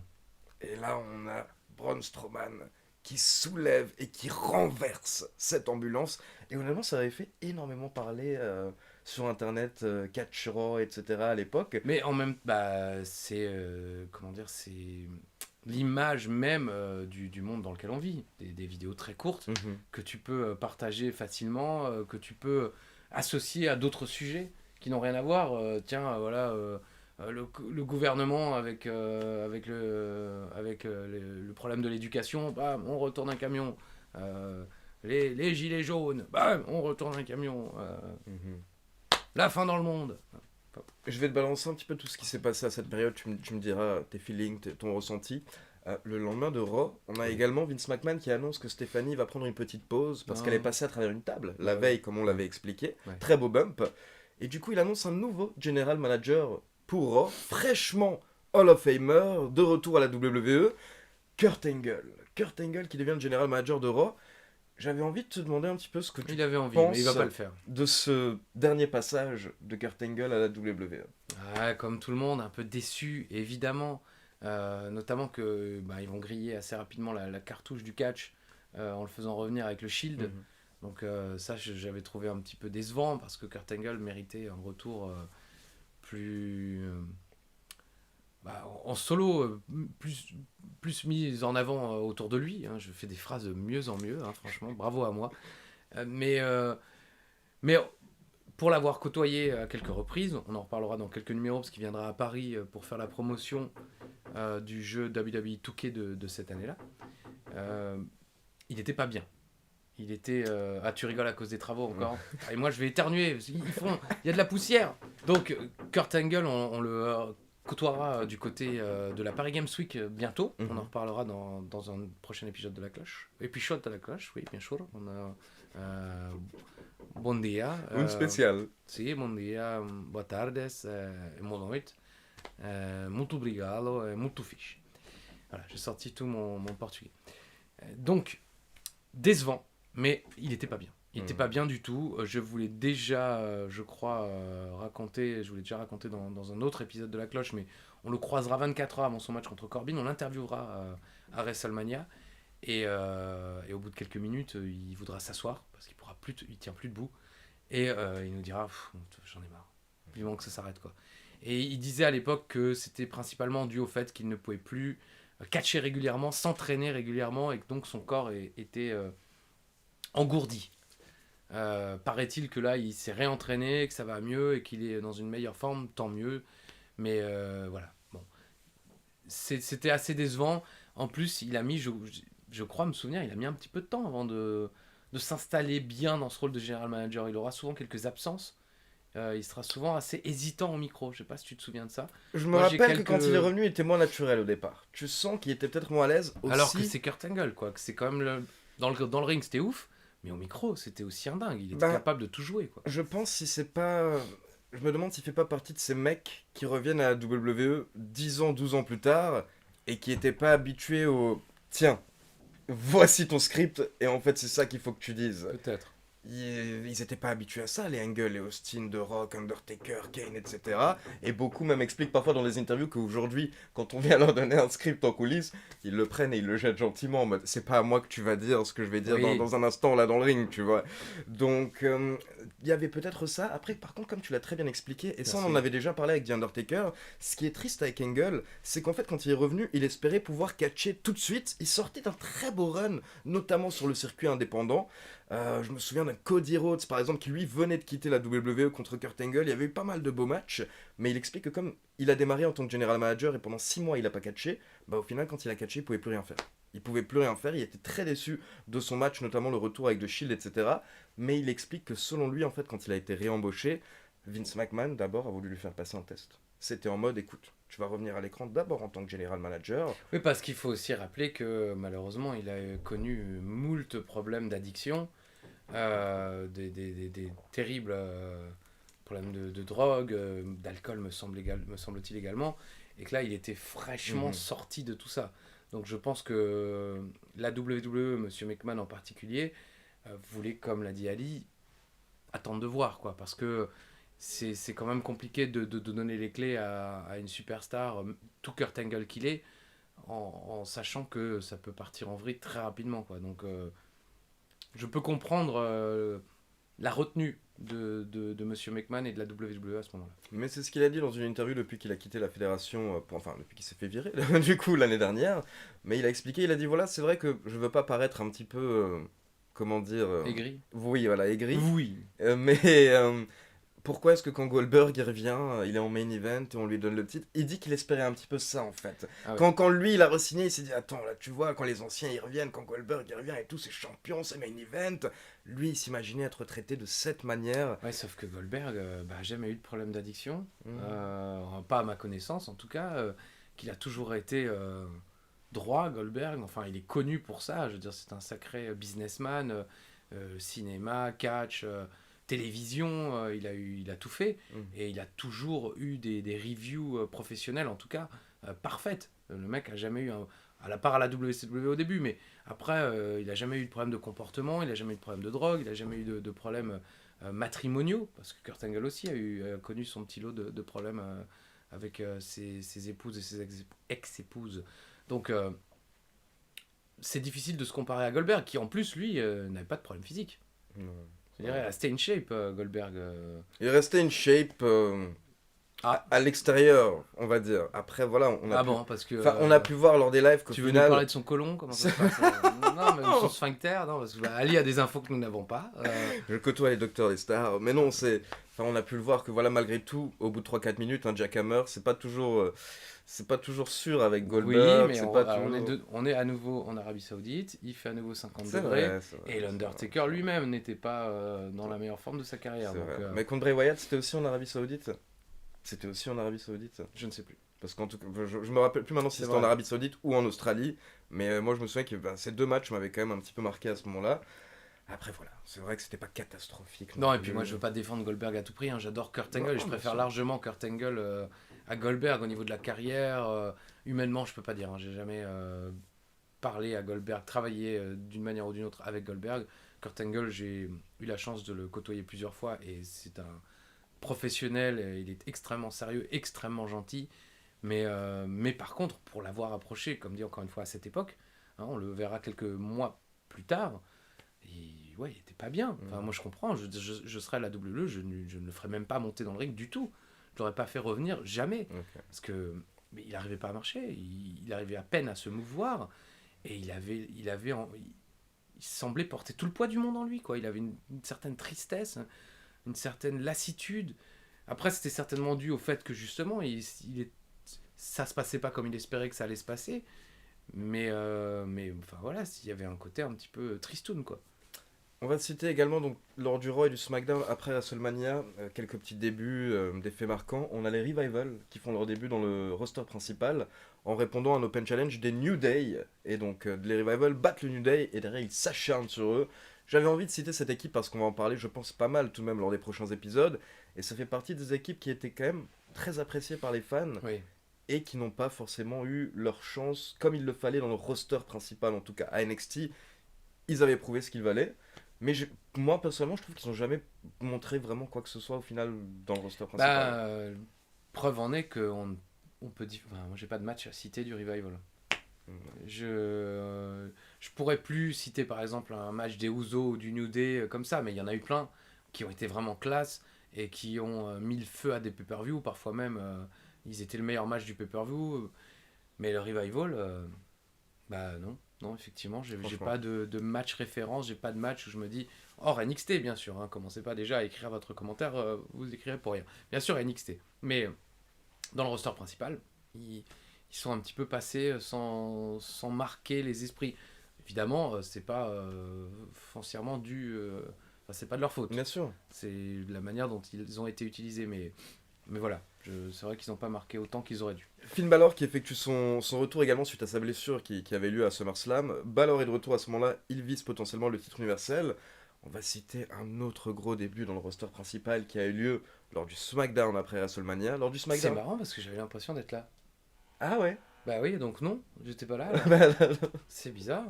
Et là, on a Braun Strowman qui soulève et qui renverse cette ambulance. Et honnêtement, ça avait fait énormément parler sur Internet, Catch Raw, etc. à l'époque. Mais en même c'est c'est l'image même du monde dans lequel on vit. Des vidéos très courtes que tu peux partager facilement, que tu peux associer à d'autres sujets qui n'ont rien à voir. Le gouvernement avec le problème de l'éducation, bam, on retourne un camion. Les gilets jaunes, bam, on retourne un camion. La fin dans le monde. Je vais te balancer un petit peu tout ce qui s'est passé à cette période, tu me diras tes feelings, ton ressenti. Le lendemain de Raw, on a également Vince McMahon qui annonce que Stéphanie va prendre une petite pause parce qu'elle est passée à travers une table, la veille comme on l'avait expliqué, très beau bump. Et du coup il annonce un nouveau General Manager pour Raw, fraîchement Hall of Famer, de retour à la WWE, Kurt Angle. Kurt Angle qui devient le General Manager de Raw. J'avais envie de te demander un petit peu ce que tu Il avait envie, penses mais il va pas le faire. de ce dernier passage de Kurt Angle à la WWE. Comme tout le monde, un peu déçu, évidemment. Notamment que ils vont griller assez rapidement la cartouche du catch en le faisant revenir avec le Shield. Donc ça, j'avais trouvé un petit peu décevant parce que Kurt Angle méritait un retour plus... en solo, plus mis en avant autour de lui. Je fais des phrases de mieux en mieux, franchement, bravo à moi. Mais pour l'avoir côtoyé à quelques reprises, on en reparlera dans quelques numéros parce qu'il viendra à Paris pour faire la promotion du jeu WWE 2K de cette année-là. Il n'était pas bien. Il était... tu rigoles à cause des travaux encore. Et moi je vais éternuer. Il y a de la poussière. Donc Kurt Angle, on le côtoiera du côté de la Paris Games Week bientôt. On en reparlera dans un prochain épisode de La Cloche. Épisode de La Cloche, oui, bien sûr. On a... Bom dia. Un spécial. Sim, bom dia, boa tarde, boa noite. Muito obrigado, muito fixe. Voilà, j'ai sorti tout mon portugais. Donc, décevant, mais il n'était pas bien. Il n'était pas bien du tout. Je voulais déjà, je crois, je voulais déjà raconter dans un autre épisode de La Cloche, mais on le croisera 24 heures avant son match contre Corbin. On l'interviewera à WrestleMania. Et au bout de quelques minutes, il voudra s'asseoir parce qu'il tient plus debout. Et il nous dira, j'en ai marre. Vivement que ça s'arrête, quoi. Et il disait à l'époque que c'était principalement dû au fait qu'il ne pouvait plus catcher régulièrement, s'entraîner régulièrement, et que donc son corps était engourdi. Paraît-il que là, il s'est réentraîné, que ça va mieux et qu'il est dans une meilleure forme, tant mieux. Mais voilà, bon. C'était assez décevant. En plus, il a mis, je crois me souvenir, il a mis un petit peu de temps avant de s'installer bien dans ce rôle de general manager. Il aura souvent quelques absences. Il sera souvent assez hésitant au micro. Je sais pas si tu te souviens de ça. Je me rappelle que quand il est revenu, il était moins naturel au départ. Tu sens qu'il était peut-être moins à l'aise aussi. Alors que c'est Kurt Angle, quoi. Que c'est quand même dans le ring, c'était ouf. Mais au micro, c'était aussi un dingue. Il était capable de tout jouer, quoi. Je pense si c'est pas... Je me demande s'il fait pas partie de ces mecs qui reviennent à la WWE 10 ans, 12 ans plus tard et qui étaient pas habitués au... Tiens, voici ton script et en fait c'est ça qu'il faut que tu dises. Peut-être. Ils étaient pas habitués à ça, les Angle et Austin, The Rock, Undertaker, Kane, etc. Et beaucoup même expliquent parfois dans les interviews qu'aujourd'hui, quand on vient leur donner un script en coulisses, ils le prennent et ils le jettent gentiment en mode c'est pas à moi que tu vas dire ce que je vais dire dans un instant là dans le ring, tu vois. Donc il y avait peut-être ça. Après, par contre, comme tu l'as très bien expliqué, et ça on en avait déjà parlé avec The Undertaker, ce qui est triste avec Angle, c'est qu'en fait quand il est revenu, il espérait pouvoir catcher tout de suite. Il sortait d'un très beau run, notamment sur le circuit indépendant. Je me souviens d'un Cody Rhodes par exemple qui lui venait de quitter la WWE contre Kurt Angle. Il y avait eu pas mal de beaux matchs, mais il explique que comme il a démarré en tant que general manager et pendant 6 mois il a pas catché, au final quand il a catché il pouvait plus rien faire. Il pouvait plus rien faire, il était très déçu de son match, notamment le retour avec The Shield, etc. Mais il explique que selon lui en fait quand il a été réembauché, Vince McMahon d'abord a voulu lui faire passer un test. C'était en mode écoute, tu vas revenir à l'écran d'abord en tant que general manager. Oui, parce qu'il faut aussi rappeler que malheureusement il a connu moult problèmes d'addiction. Des terribles problèmes de drogue, d'alcool me semble-t-il également, et que là il était fraîchement sorti de tout ça. Donc je pense que la WWE, Monsieur McMahon en particulier, voulait, comme l'a dit Ali, attendre de voir, quoi, parce que c'est quand même compliqué de donner les clés à une superstar, tout Kurt Angle qu'il est, en sachant que ça peut partir en vrille très rapidement, quoi. Donc je peux comprendre la retenue de Monsieur McMahon et de la WWE à ce moment-là. Mais c'est ce qu'il a dit dans une interview depuis qu'il a quitté la fédération, depuis qu'il s'est fait virer, du coup, l'année dernière. Mais il a expliqué, il a dit, voilà, c'est vrai que je veux pas paraître un petit peu, comment dire... Aigri. Oui, voilà, aigri. Oui. Mais pourquoi est-ce que quand Goldberg il revient, il est en main event et on lui donne le titre, il dit qu'il espérait un petit peu ça en fait. Ah ouais. Quand lui il a re-signé, il s'est dit attends là tu vois quand les anciens ils reviennent, quand Goldberg il revient et tout c'est champion, c'est main event, lui il s'imaginait être traité de cette manière. Ouais, sauf que Goldberg a jamais eu de problème d'addiction, Mhm. pas à ma connaissance en tout cas, qu'il a toujours été droit, Goldberg, enfin il est connu pour ça, je veux dire c'est un sacré businessman, cinéma, catch, télévision, il a tout fait, Mhm. et il a toujours eu des reviews professionnelles en tout cas, parfaites. Le mec a jamais eu à la part à la WCW au début, mais après il a jamais eu de problème de comportement, il a jamais eu de problème de drogue, il a jamais eu de problèmes matrimoniaux, parce que Kurt Angle aussi a connu son petit lot de problèmes avec ses épouses et ses ex-épouses. Donc c'est difficile de se comparer à Goldberg, qui en plus lui n'avait pas de problème physique. Non. Je dirais, il a stay in shape, Goldberg. Il restait une shape Ah. à l'extérieur, on va dire. Après voilà, on a Ah pu... bon, parce que. Enfin, on a pu voir lors des lives qu'au Tu veux nous final... parler de son côlon? Comment ça se passe Non, mais son sphincter, non, parce que Ali a des infos que nous n'avons pas. Je côtoie les docteurs des stars, mais non, c'est... Enfin, on a pu le voir que voilà, malgré tout, au bout de 3-4 minutes, un jackhammer, c'est pas toujours sûr avec Goldberg. Oui, mais c'est pas on est à nouveau en Arabie Saoudite, il fait à nouveau 50 C'est degrés, vrai, c'est vrai, et c'est l'Undertaker lui-même n'était pas dans la meilleure forme de sa carrière. c'est Donc, vrai. Mais contre Bray Wyatt, c'était aussi en Arabie Saoudite. C'était aussi en Arabie Saoudite. je ne sais plus. Parce qu'en tout cas, je me rappelle plus maintenant si C'est c'était en vrai. Arabie Saoudite ou en Australie, mais moi je me souviens que ces deux matchs m'avaient quand même un petit peu marqué à ce moment-là. Après voilà, c'est vrai que c'était pas catastrophique. Non, et puis moi je veux pas défendre Goldberg à tout prix, hein. J'adore Kurt Angle, Non, et je bien préfère sûr. largement Kurt Angle à Goldberg au niveau de la carrière. Humainement, je peux pas dire, hein. J'ai jamais parlé à Goldberg, travaillé d'une manière ou d'une autre avec Goldberg. Kurt Angle, j'ai eu la chance de le côtoyer plusieurs fois, et c'est un professionnel, il est extrêmement sérieux, extrêmement gentil. Mais par contre, pour l'avoir approché, comme dit encore une fois à cette époque, hein, on le verra quelques mois plus tard, ouais, il était pas bien. Enfin, moi je comprends, je serais à la WWE, je ne le ferais même pas monter dans le ring du tout. Je l'aurais pas fait revenir, jamais. Ok. Parce que mais il n'arrivait pas à marcher, il arrivait à peine à se mouvoir, et il semblait porter tout le poids du monde en lui, quoi. Il avait une certaine tristesse, une certaine lassitude. Après, c'était certainement dû au fait que justement, ça se passait pas comme il espérait que ça allait se passer. Mais enfin voilà, il y avait un côté un petit peu tristoun, quoi. On va citer également donc lors du Raw et du SmackDown après WrestleMania quelques petits débuts des faits marquants. On a les Revival qui font leur début dans le roster principal en répondant à un Open Challenge des New Day. Et donc les Revival battent le New Day et derrière ils s'acharnent sur eux. J'avais envie de citer cette équipe parce qu'on va en parler je pense pas mal tout de même lors des prochains épisodes. Et ça fait partie des équipes qui étaient quand même très appréciées par les fans Oui. et qui n'ont pas forcément eu leur chance comme il le fallait dans le roster principal, en tout cas à NXT. Ils avaient prouvé ce qu'ils valaient. Mais moi personnellement, je trouve qu'ils n'ont jamais montré vraiment quoi que ce soit au final dans le roster principal. Bah, preuve en est on peut dire. Enfin, moi, j'ai pas de match à citer du Revival. Je pourrais plus citer par exemple un match des Usos ou du New Day comme ça, mais il y en a eu plein qui ont été vraiment classe et qui ont mis le feu à des pay-per-view. Parfois même, ils étaient le meilleur match du pay-per-view. Mais le Revival, bah non. Non, effectivement, j'ai Franchement. pas de match référence, j'ai pas de match où je me dis. Hors NXT, bien sûr, hein, commencez pas déjà à écrire votre commentaire, vous écrirez pour rien. Bien sûr, NXT. Mais dans le roster principal, ils sont un petit peu passés sans marquer les esprits. Évidemment, c'est pas foncièrement dû. Enfin, c'est pas de leur faute. Bien sûr. C'est la manière dont ils ont été utilisés. Mais voilà, c'est vrai qu'ils n'ont pas marqué autant qu'ils auraient dû. Finn Balor qui effectue son retour également suite à sa blessure qui avait lieu à SummerSlam. Balor est de retour à ce moment-là, il vise potentiellement le titre universel. On va citer un autre gros début dans le roster principal qui a eu lieu lors du SmackDown après WrestleMania. Lors du C'est SmackDown. marrant parce que j'avais l'impression d'être là. Ah ouais. Bah oui, donc non, j'étais pas là. C'est bizarre.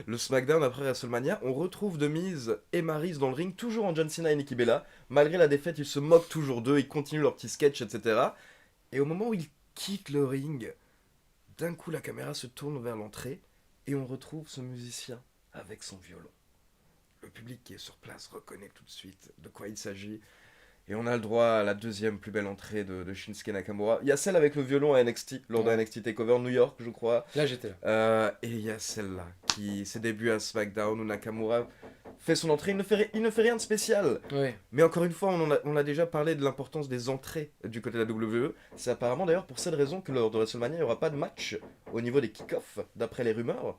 Le SmackDown après WrestleMania, on retrouve The Miz et Maryse dans le ring, toujours en John Cena et Nikki Bella. Malgré la défaite, ils se moquent toujours d'eux, ils continuent leur petit sketch, etc. Et au moment où ils quittent le ring, d'un coup la caméra se tourne vers l'entrée et on retrouve ce musicien avec son violon. Le public qui est sur place reconnaît tout de suite de quoi il s'agit. Et on a le droit à la deuxième plus belle entrée de Shinsuke Nakamura. Il y a celle avec le violon à NXT, lors d'un NXT TakeOver New York, je crois. Là, j'étais là. Et il y a celle-là, ses débuts à SmackDown, où Nakamura fait son entrée, il ne fait rien de spécial. Ouais. Mais encore une fois, on a déjà parlé de l'importance des entrées du côté de la WWE. C'est apparemment d'ailleurs pour cette raison que lors de WrestleMania, il n'y aura pas de match au niveau des kick-offs, d'après les rumeurs.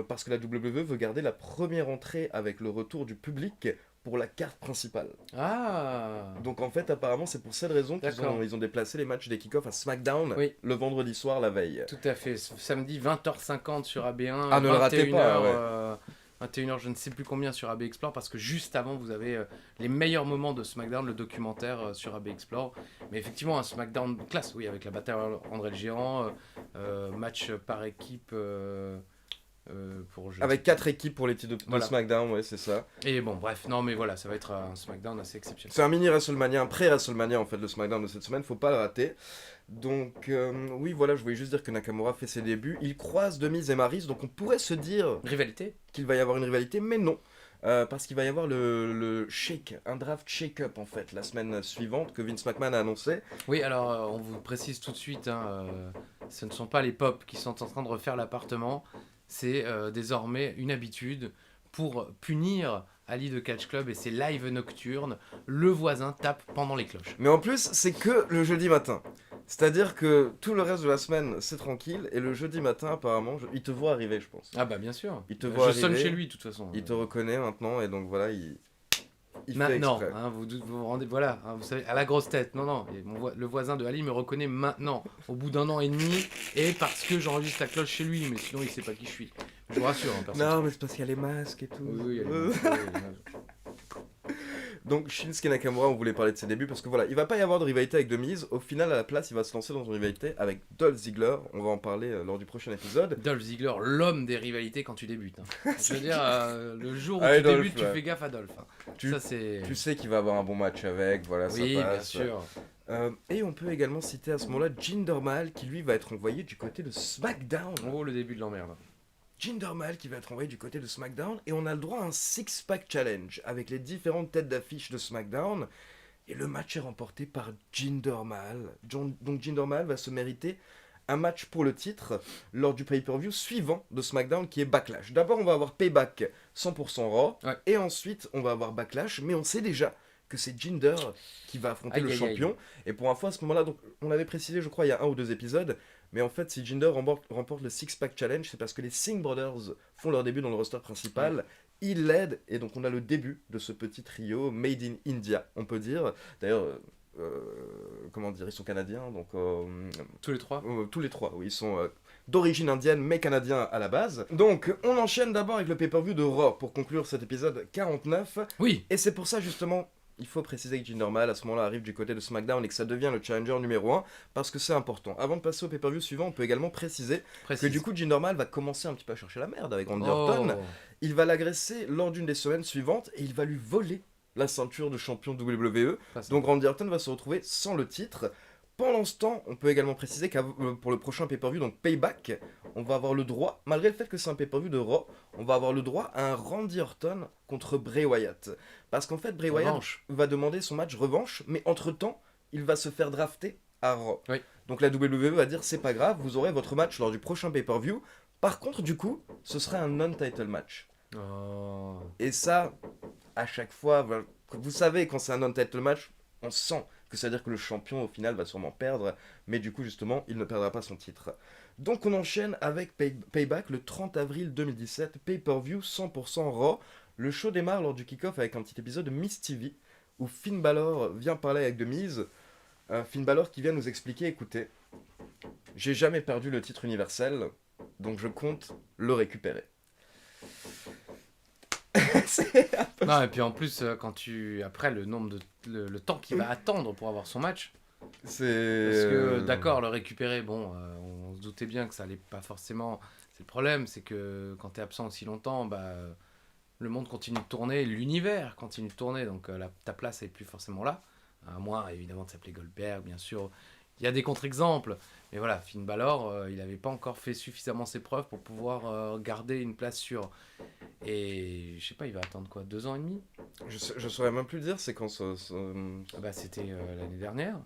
Parce que la WWE veut garder la première entrée avec le retour du public pour la carte principale. Ah. Donc en fait, apparemment, c'est pour cette raison qu'ils D'accord. ils ont déplacé les matchs des kick-offs à SmackDown Oui. le vendredi soir, la veille. Tout à fait. Samedi 20h50 sur AB1. Ah, ne le ratez pas, ouais. 21h, je ne sais plus combien sur AB Explore, parce que juste avant, vous avez les meilleurs moments de SmackDown, le documentaire sur AB Explore. Mais effectivement, un SmackDown classe, oui, avec la bataille André le Géant, match par équipe. Avec 4 équipes pour les titres de Voilà. SmackDown, ouais, c'est ça. Et bon, bref, non, mais voilà, ça va être un SmackDown assez exceptionnel. C'est un mini WrestleMania, un pré-WrestleMania en fait, le SmackDown de cette semaine, faut pas le rater. Donc, oui, voilà, je voulais juste dire que Nakamura fait ses débuts. Il croise The Miz et Maryse, donc on pourrait se dire Rivalité. qu'il va y avoir une rivalité, mais non. Parce qu'il va y avoir le shake, un draft shake-up en fait, la semaine suivante que Vince McMahon a annoncé. Oui, alors on vous précise tout de suite, ce ne sont pas les pop qui sont en train de refaire l'appartement, c'est désormais une habitude pour punir Ali de Catch Club et ses lives nocturnes. Le voisin tape pendant les cloches. Mais en plus, c'est que le jeudi matin. C'est-à-dire que tout le reste de la semaine, c'est tranquille, et le jeudi matin, apparemment, il te voit arriver, je pense. Ah bah bien sûr. Il te voit Je sonne arriver, chez lui de toute façon. Il te reconnaît maintenant, et donc voilà, il fait Maintenant, exprès. hein, vous rendez, voilà, hein, vous savez, à la grosse tête. Non, non, et le voisin de Ali me reconnaît maintenant, au bout d'1 an et demi, et parce que j'enregistre la cloche chez lui, mais sinon il sait pas qui je suis. Je vous rassure, hein, personne. Non, mais c'est parce qu'il y a les masques et tout. Oui, oui, Donc Shinsuke Nakamura, on voulait parler de ses débuts parce que voilà, il va pas y avoir de rivalité avec The Miz. Au final, à la place, il va se lancer dans une rivalité avec Dolph Ziggler. On va en parler lors du prochain épisode. Dolph Ziggler, l'homme des rivalités quand tu débutes. Hein. Je veux dire, le jour où Ah, tu Dolph, débutes, ouais. tu fais gaffe à Dolph. Hein. Tu- Ça, c'est... Tu sais qu'il va avoir un bon match avec, voilà, Oui, ça bien passe. sûr. Et on peut également citer à ce moment-là Jinder Mahal qui lui va être envoyé du côté de SmackDown. Oh, le début de l'emmerde. Jinder Mahal qui va être envoyé du côté de SmackDown et on a le droit à un six-pack challenge avec les différentes têtes d'affiche de SmackDown et le match est remporté par Jinder Mahal. Donc Jinder Mahal va se mériter un match pour le titre lors du pay-per-view suivant de SmackDown qui est Backlash. D'abord on va avoir Payback 100% Raw Ouais. et ensuite on va avoir Backlash, mais on sait déjà que c'est Jinder qui va affronter Aïe, le aïe, champion. Et pour info, à ce moment-là, donc, on l'avait précisé, je crois, il y a 1 ou 2 épisodes, mais en fait, si Jinder remporte le Six-Pack Challenge, c'est parce que les Singh Brothers font leur début dans le roster principal. Ils l'aident, et donc on a le début de ce petit trio Made in India, on peut dire. D'ailleurs, comment dire, ils sont canadiens, donc Tous les trois. tous les trois, oui, ils sont d'origine indienne mais canadiens à la base. Donc on enchaîne d'abord avec le pay-per-view de Raw pour conclure cet épisode 49. Oui. Et c'est pour ça justement, il faut préciser que Jinder Mahal à ce moment-là arrive du côté de SmackDown et que ça devient le challenger numéro 1 parce que c'est important. Avant de passer au pay-per-view suivant, on peut également préciser Précise. que du coup Jinder Mahal va commencer un petit peu à chercher la merde avec Randy Oh. Orton. Il va l'agresser lors d'une des semaines suivantes et il va lui voler la ceinture de champion WWE. Pas ça. Donc Randy Orton va se retrouver sans le titre. Pendant ce temps, on peut également préciser que pour le prochain pay-per-view, donc Payback, on va avoir le droit, malgré le fait que c'est un pay-per-view de Raw, on va avoir le droit à un Randy Orton contre Bray Wyatt. Parce qu'en fait, Bray Wyatt Revanche. va demander son match revanche, mais entre-temps, il va se faire drafter à Raw. Oui. Donc la WWE va dire, c'est pas grave, vous aurez votre match lors du prochain pay-per-view. Par contre, du coup, ce serait un non-title match. Oh. Et ça, à chaque fois, vous savez, quand c'est un non-title match, on sent que ça veut dire que le champion au final va sûrement perdre, mais du coup justement il ne perdra pas son titre. Donc on enchaîne avec Payback le 30 avril 2017, pay-per-view 100% Raw. Le show démarre lors du kick-off avec un petit épisode de Miz TV où Finn Balor vient parler avec The Miz. Finn Balor qui vient nous expliquer, écoutez, j'ai jamais perdu le titre universel, donc je compte le récupérer. Non, et puis en plus, quand tu. Après, le nombre de. Le temps qu'il va attendre pour avoir son match. C'est... Parce que, d'accord, le récupérer, bon, on se doutait bien que ça allait pas forcément. C'est le problème, c'est que quand t'es absent aussi longtemps, bah. Le monde continue de tourner, l'univers continue de tourner, donc ta place n'est plus forcément là. À moins, évidemment, de s'appeler Goldberg, bien sûr. Il y a des contre-exemples. Mais voilà, Finn Balor, il n'avait pas encore fait suffisamment ses preuves pour pouvoir garder une place sûre. Et je sais pas, il va attendre quoi, 2 ans et demi? Je saurais même plus dire, c'est quand ça... Ah bah, c'était l'année dernière.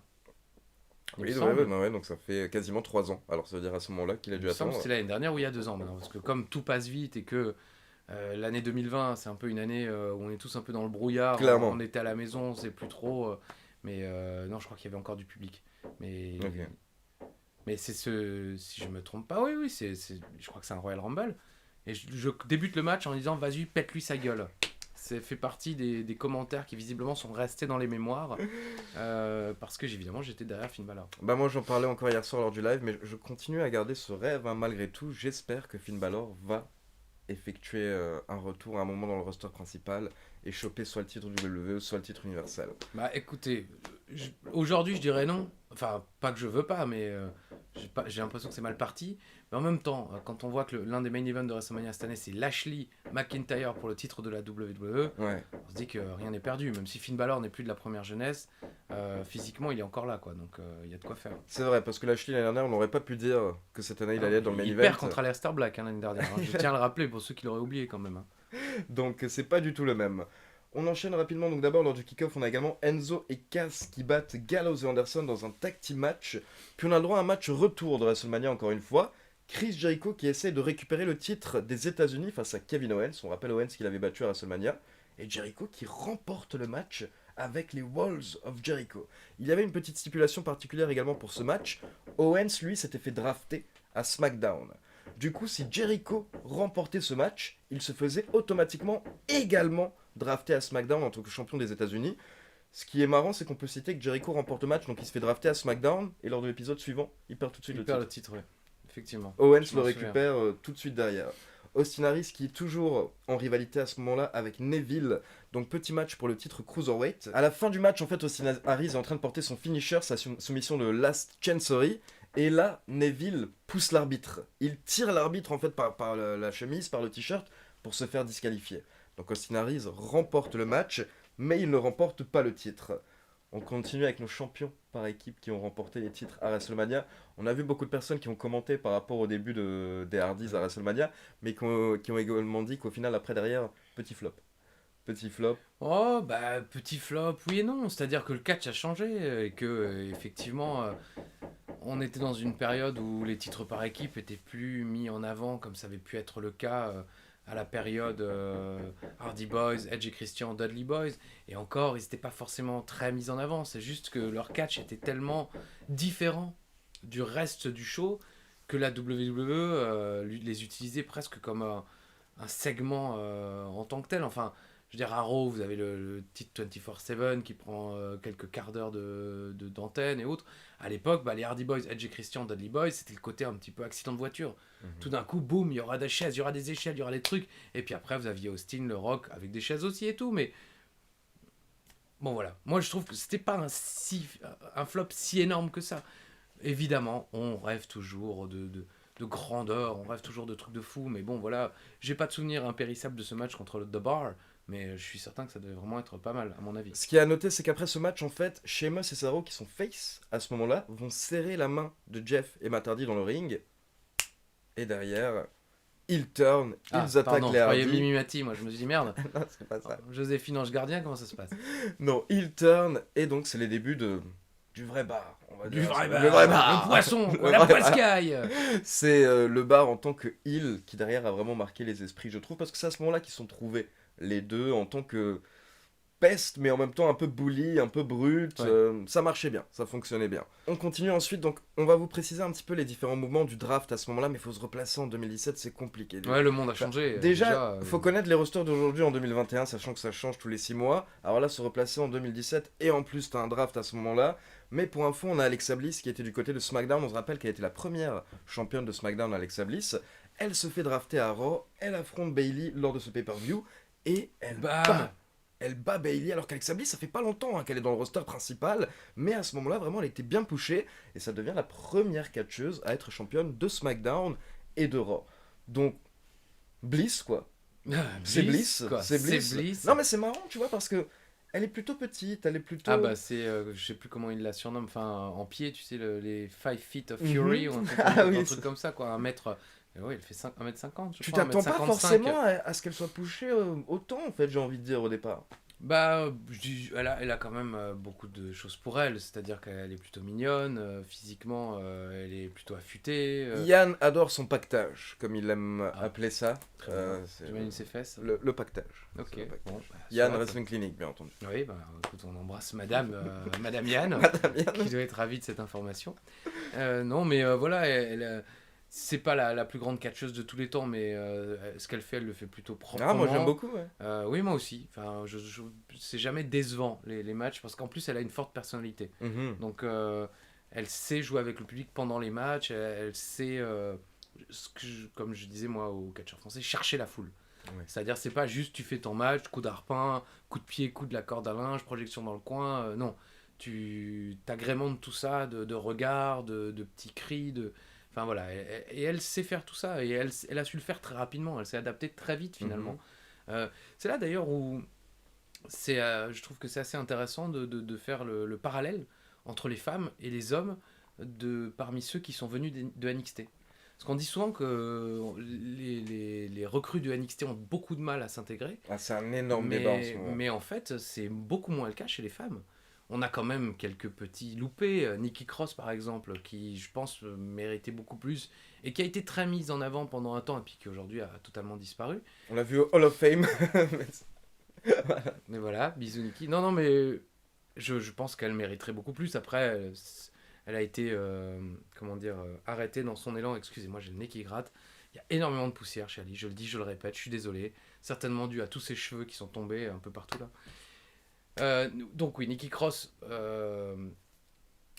Il me Oui, semble. ouais, donc ça fait quasiment 3 ans. Alors ça veut dire à ce moment-là qu'il a Il dû me semble que attendre. c'était l'année dernière ou il y a 2 ans maintenant. Parce que comme tout passe vite et que L'année 2020, c'est un peu une année où on est tous un peu dans le brouillard. Clairement. On était à la maison, on sait plus trop. Mais non, je crois qu'il y avait encore du public. Mais, Ok. mais c'est si je me trompe pas, oui, je crois que c'est un Royal Rumble. Et je débute le match en disant, vas-y, pète-lui sa gueule. C'est fait partie des commentaires qui visiblement sont restés dans les mémoires. Parce que évidemment, j'étais derrière Finn Balor. Bah moi j'en parlais encore hier soir lors du live, mais je continue à garder ce rêve hein, malgré tout. J'espère que Finn Balor va effectuer un retour à un moment dans le roster principal et choper soit le titre du WWE, soit le titre universel. Bah écoutez, aujourd'hui je dirais non. Enfin, pas que je veux pas, mais j'ai l'impression que c'est mal parti. Mais en même temps, quand on voit que l'un des main events de WrestleMania cette année, c'est Lashley McIntyre pour le titre de la WWE, Ouais. on se dit que rien n'est perdu. Même si Finn Balor n'est plus de la première jeunesse, physiquement il est encore là, quoi. Donc il y a de quoi faire. C'est vrai, parce que Lashley l'année dernière, on n'aurait pas pu dire que cette année il allait être dans le main Il event. perd contre Aleister Black l'année dernière. Hein. Je tiens à le rappeler pour ceux qui l'auraient oublié quand même. Hein. Donc c'est pas du tout le même. On enchaîne rapidement, donc d'abord lors du kick-off, on a également Enzo et Cass qui battent Gallows et Anderson dans un tag team match. Puis on a le droit à un match retour de WrestleMania encore une fois. Chris Jericho qui essaie de récupérer le titre des États-Unis face à Kevin Owens. On rappelle Owens qu'il avait battu à WrestleMania. Et Jericho qui remporte le match avec les Walls of Jericho. Il y avait une petite stipulation particulière également pour ce match. Owens, lui, s'était fait drafter à SmackDown. Du coup, si Jericho remportait ce match, il se faisait automatiquement également drafté à SmackDown en tant que champion des États-Unis. Ce qui est marrant, c'est qu'on peut citer que Jericho remporte le match, donc il se fait drafter à SmackDown, et lors de l'épisode suivant, il perd tout de suite Il le perd titre. le titre, ouais. Effectivement. Owens Je le m'en récupère tout de suite derrière. Austin Harris qui est toujours en rivalité à ce moment-là avec Neville. Donc petit match pour le titre Cruiserweight. À la fin du match, en fait, Austin Harris est en train de porter son finisher, sa soumission de Last Chancery. Et là, Neville pousse l'arbitre. Il tire l'arbitre en fait par la chemise, par le t-shirt, pour se faire disqualifier. Donc Austin Harris remporte le match, mais il ne remporte pas le titre. On continue avec nos champions par équipe qui ont remporté les titres à WrestleMania. On a vu beaucoup de personnes qui ont commenté par rapport au début des Hardys à WrestleMania, mais qui ont également dit qu'au final, après, derrière, petit flop. Petit flop. Oh, bah, petit flop, oui et non. C'est-à-dire que le catch a changé et que, effectivement, on était dans une période où les titres par équipe étaient plus mis en avant comme ça avait pu être le cas à la période Hardy Boys, Edge et Christian, Dudley Boys. Et encore, ils n'étaient pas forcément très mis en avant. C'est juste que leur catch était tellement différent du reste du show que la WWE les utilisait presque comme un segment en tant que tel. Enfin, je veux dire, à Raw, vous avez le titre 24/7 qui prend quelques quarts d'heure d'antenne et autres. À l'époque, les Hardy Boys, Edge et Christian, Dudley Boys, c'était le côté un petit peu accident de voiture. Tout d'un coup, boum, il y aura des chaises, il y aura des échelles, il y aura des trucs. Et puis après, vous aviez Austin, le Rock, avec des chaises aussi et tout. Mais bon, voilà. Moi, je trouve que c'était pas un flop si énorme que ça. Évidemment, on rêve toujours de grandeur, on rêve toujours de trucs de fou. Mais bon, voilà. J'ai pas de souvenir impérissable de ce match contre le The Bar. Mais je suis certain que ça devait vraiment être pas mal, à mon avis. Ce qui est à noter, c'est qu'après ce match, en fait, Sheamus et Cesaro, qui sont face à ce moment-là, vont serrer la main de Jeff et Matt Hardy dans le ring. Et derrière, ils turn, ils attaquent pardon, les je croyais Hardy. Mimi Mati, moi je me suis dit merde. Non, c'est pas ça. Joséphine Ange Gardien, comment ça se passe? Non, ils turn, et donc c'est les débuts du vrai bar. On va Du dire. vrai bar, Le vrai bar. le poisson, Le la vrai bar. poiscaille. C'est le bar en tant que heel qui derrière a vraiment marqué les esprits, je trouve, parce que c'est à ce moment-là qu'ils sont trouvés, les deux, en tant que peste, mais en même temps un peu bully, un peu brut. Ouais. Ça marchait bien, ça fonctionnait bien. On continue ensuite, donc on va vous préciser un petit peu les différents mouvements du draft à ce moment-là, mais il faut se replacer en 2017, c'est compliqué. Ouais, le monde a changé. Déjà, faut connaître les rosters d'aujourd'hui en 2021, sachant que ça change tous les 6 mois. Alors là, se replacer en 2017, et en plus, t'as un draft à ce moment-là. Mais pour info, on a Alexa Bliss qui était du côté de SmackDown. On se rappelle qu'elle était la première championne de SmackDown, Alexa Bliss. Elle se fait drafter à Raw, elle affronte Bayley lors de ce pay-per-view, et elle bat Bayley, alors qu'Alexa Bliss, ça fait pas longtemps qu'elle est dans le roster principal, mais à ce moment-là, vraiment, elle était bien pushée, et ça devient la première catcheuse à être championne de SmackDown et de Raw. Donc, Bliss, quoi. C'est Bliss, quoi. c'est Bliss. Bliss. Non, mais c'est marrant, tu vois, parce que elle est plutôt petite, elle est plutôt... Ah bah c'est, je sais plus comment il la surnomme, enfin en pied, tu sais, les 5 feet of fury, ou un truc, Ah oui, un truc comme ça, quoi, un mètre... Ouais, elle fait 1m50, je Tu crois, t'attends pas 1m55. forcément à ce qu'elle soit pushée autant, en fait, j'ai envie de dire, au départ. Bah, elle a quand même beaucoup de choses pour elle, c'est-à-dire qu'elle est plutôt mignonne, physiquement, elle est plutôt affûtée. Yann adore son pactage, comme il aime Ah, appeler ça. très bien. C'est J'imagine ses fesses. le pactage. Ok, C'est le pactage. bon. Bah, Yann soit, Wrestling Clinic, bien entendu. Oui, bah, écoute, on embrasse Madame, Madame Yann, Madame Yann. qui doit être ravie de cette information. Non, mais voilà, c'est pas la plus grande catcheuse de tous les temps, mais ce qu'elle fait, elle le fait plutôt proprement. Ah, moi j'aime beaucoup, ouais. Oui, moi aussi. Enfin, c'est jamais décevant les matchs parce qu'en plus, elle a une forte personnalité. Mhm. Donc, elle sait jouer avec le public pendant les matchs. Elle sait, comme je disais moi au catcheur français, chercher la foule. Ouais. C'est-à-dire, c'est pas juste tu fais ton match, coup d'arpin, coup de pied, coup de la corde à linge, projection dans le coin. Non, tu t'agrémentes tout ça de regards, de petits cris, Enfin voilà, et elle sait faire tout ça, et elle a su le faire très rapidement, elle s'est adaptée très vite finalement. C'est là d'ailleurs où je trouve que c'est assez intéressant de faire le parallèle entre les femmes et les hommes parmi ceux qui sont venus de NXT. Parce qu'on dit souvent que les recrues de NXT ont beaucoup de mal à s'intégrer, Ah, c'est un énorme débat en ce moment. mais en fait c'est beaucoup moins le cas chez les femmes. On a quand même quelques petits loupés. Nikki Cross, par exemple, qui, je pense, méritait beaucoup plus et qui a été très mise en avant pendant un temps et puis qui aujourd'hui a totalement disparu. On l'a vu au Hall of Fame. Mais voilà, bisous Nikki. Non, mais je pense qu'elle mériterait beaucoup plus. Après, elle a été, arrêtée dans son élan. Excusez-moi, j'ai le nez qui gratte. Il y a énormément de poussière chez Ali. Je le dis, je le répète, je suis désolé. Certainement dû à tous ses cheveux qui sont tombés un peu partout là. Donc oui, Nikki Cross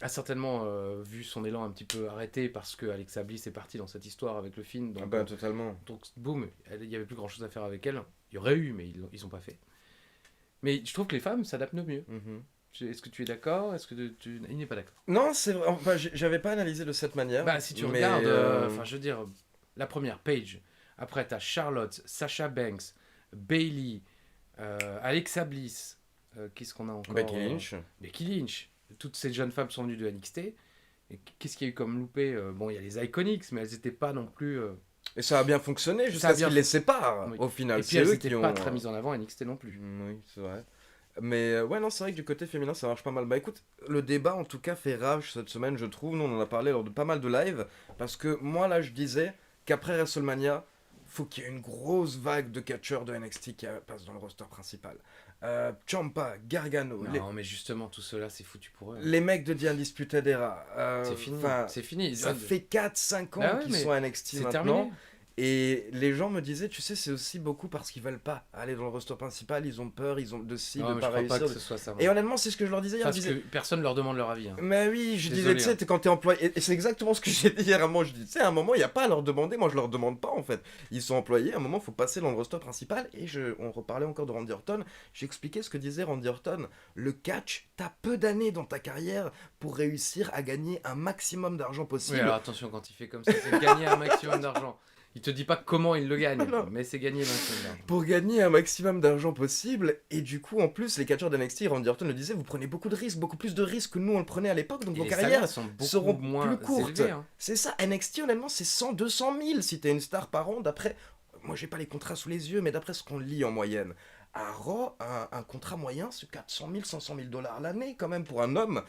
a certainement vu son élan un petit peu arrêté parce que Alexa Bliss est partie dans cette histoire avec le film. Donc, Ah bah totalement. donc boum, il n'y avait plus grand chose à faire avec elle. Il y aurait eu, mais ils n'ont pas fait. Mais je trouve que les femmes s'adaptent mieux. Mhm. Est-ce que tu es d'accord? Est-ce que il n'est pas d'accord? Non, c'est vrai. Enfin, j'avais pas analysé de cette manière. Bah si tu mais, regardes, je veux dire, la première Paige, après t'as Charlotte, Sasha Banks, Bayley, Alexa Bliss, qu'est-ce qu'on a encore? Becky Lynch. Becky Lynch. Toutes ces jeunes femmes sont venues de NXT. Et qu'est-ce qu'il y a eu comme loupé? Bon, il y a les Iconics, mais elles n'étaient pas non plus. Et ça a bien fonctionné Ça jusqu'à a ce bien qu'ils les séparent Oui. au final. Et puis C'est elles eux n'étaient qui pas ont. très mises en avant à NXT non plus. Oui, c'est vrai. Mais ouais, non, c'est vrai que du côté féminin, ça marche pas mal. Bah écoute, le débat en tout cas fait rage cette semaine, je trouve. Nous, on en a parlé lors de pas mal de lives. Parce que moi, là, je disais qu'après WrestleMania, faut qu'il y ait une grosse vague de catcheurs de NXT qui passent dans le roster principal. Ciampa, Gargano, Non, mais justement, tout cela, c'est foutu pour eux. les mecs de The Undisputed Era. C'est fini. 'fin, C'est fini. Ça fait 4-5 ans Bah ouais, qu'ils mais sont à NXT c'est maintenant. terminé. Et les gens me disaient, tu sais, c'est aussi beaucoup parce qu'ils veulent pas aller dans le roster principal, ils ont peur, ils ont de ci, Non, de mais pas je crois réussir. pas que ce soit ça. moi. Et honnêtement, c'est ce que je leur disais hier. Parce Je disais, que personne leur demande leur avis. Hein. mais oui, je Désolé, disais, tu sais, quand t'es employé, et c'est exactement ce que j'ai dit hier à un moment, je dis, tu sais, à un moment, il n'y a pas à leur demander, moi je leur demande pas en fait. Ils sont employés, à un moment, il faut passer dans le roster principal, et on reparlait encore de Randy Orton, j'expliquais ce que disait Randy Orton, le catch, t'as peu d'années dans ta carrière pour réussir à gagner un maximum d'argent possible. Oui, alors attention, quand il fait comme ça, c'est gagner un maximum d'argent. Il te dit pas comment il le gagne, Non. mais c'est gagner un maximum d'argent. Pour gagner un maximum d'argent possible, et du coup, en plus, les catcheurs d'NXT, Randy Orton le disait, vous prenez beaucoup de risques, beaucoup plus de risques que nous on le prenait à l'époque, donc Et vos les carrières salaires sont beaucoup seront moins plus courtes. élevés, hein. C'est ça, NXT honnêtement c'est 100-200 000 si t'es une star par an, d'après, moi j'ai pas les contrats sous les yeux, mais d'après ce qu'on lit en moyenne. À Raw, un contrat moyen c'est 400 000, 500 000 dollars l'année quand même pour un homme.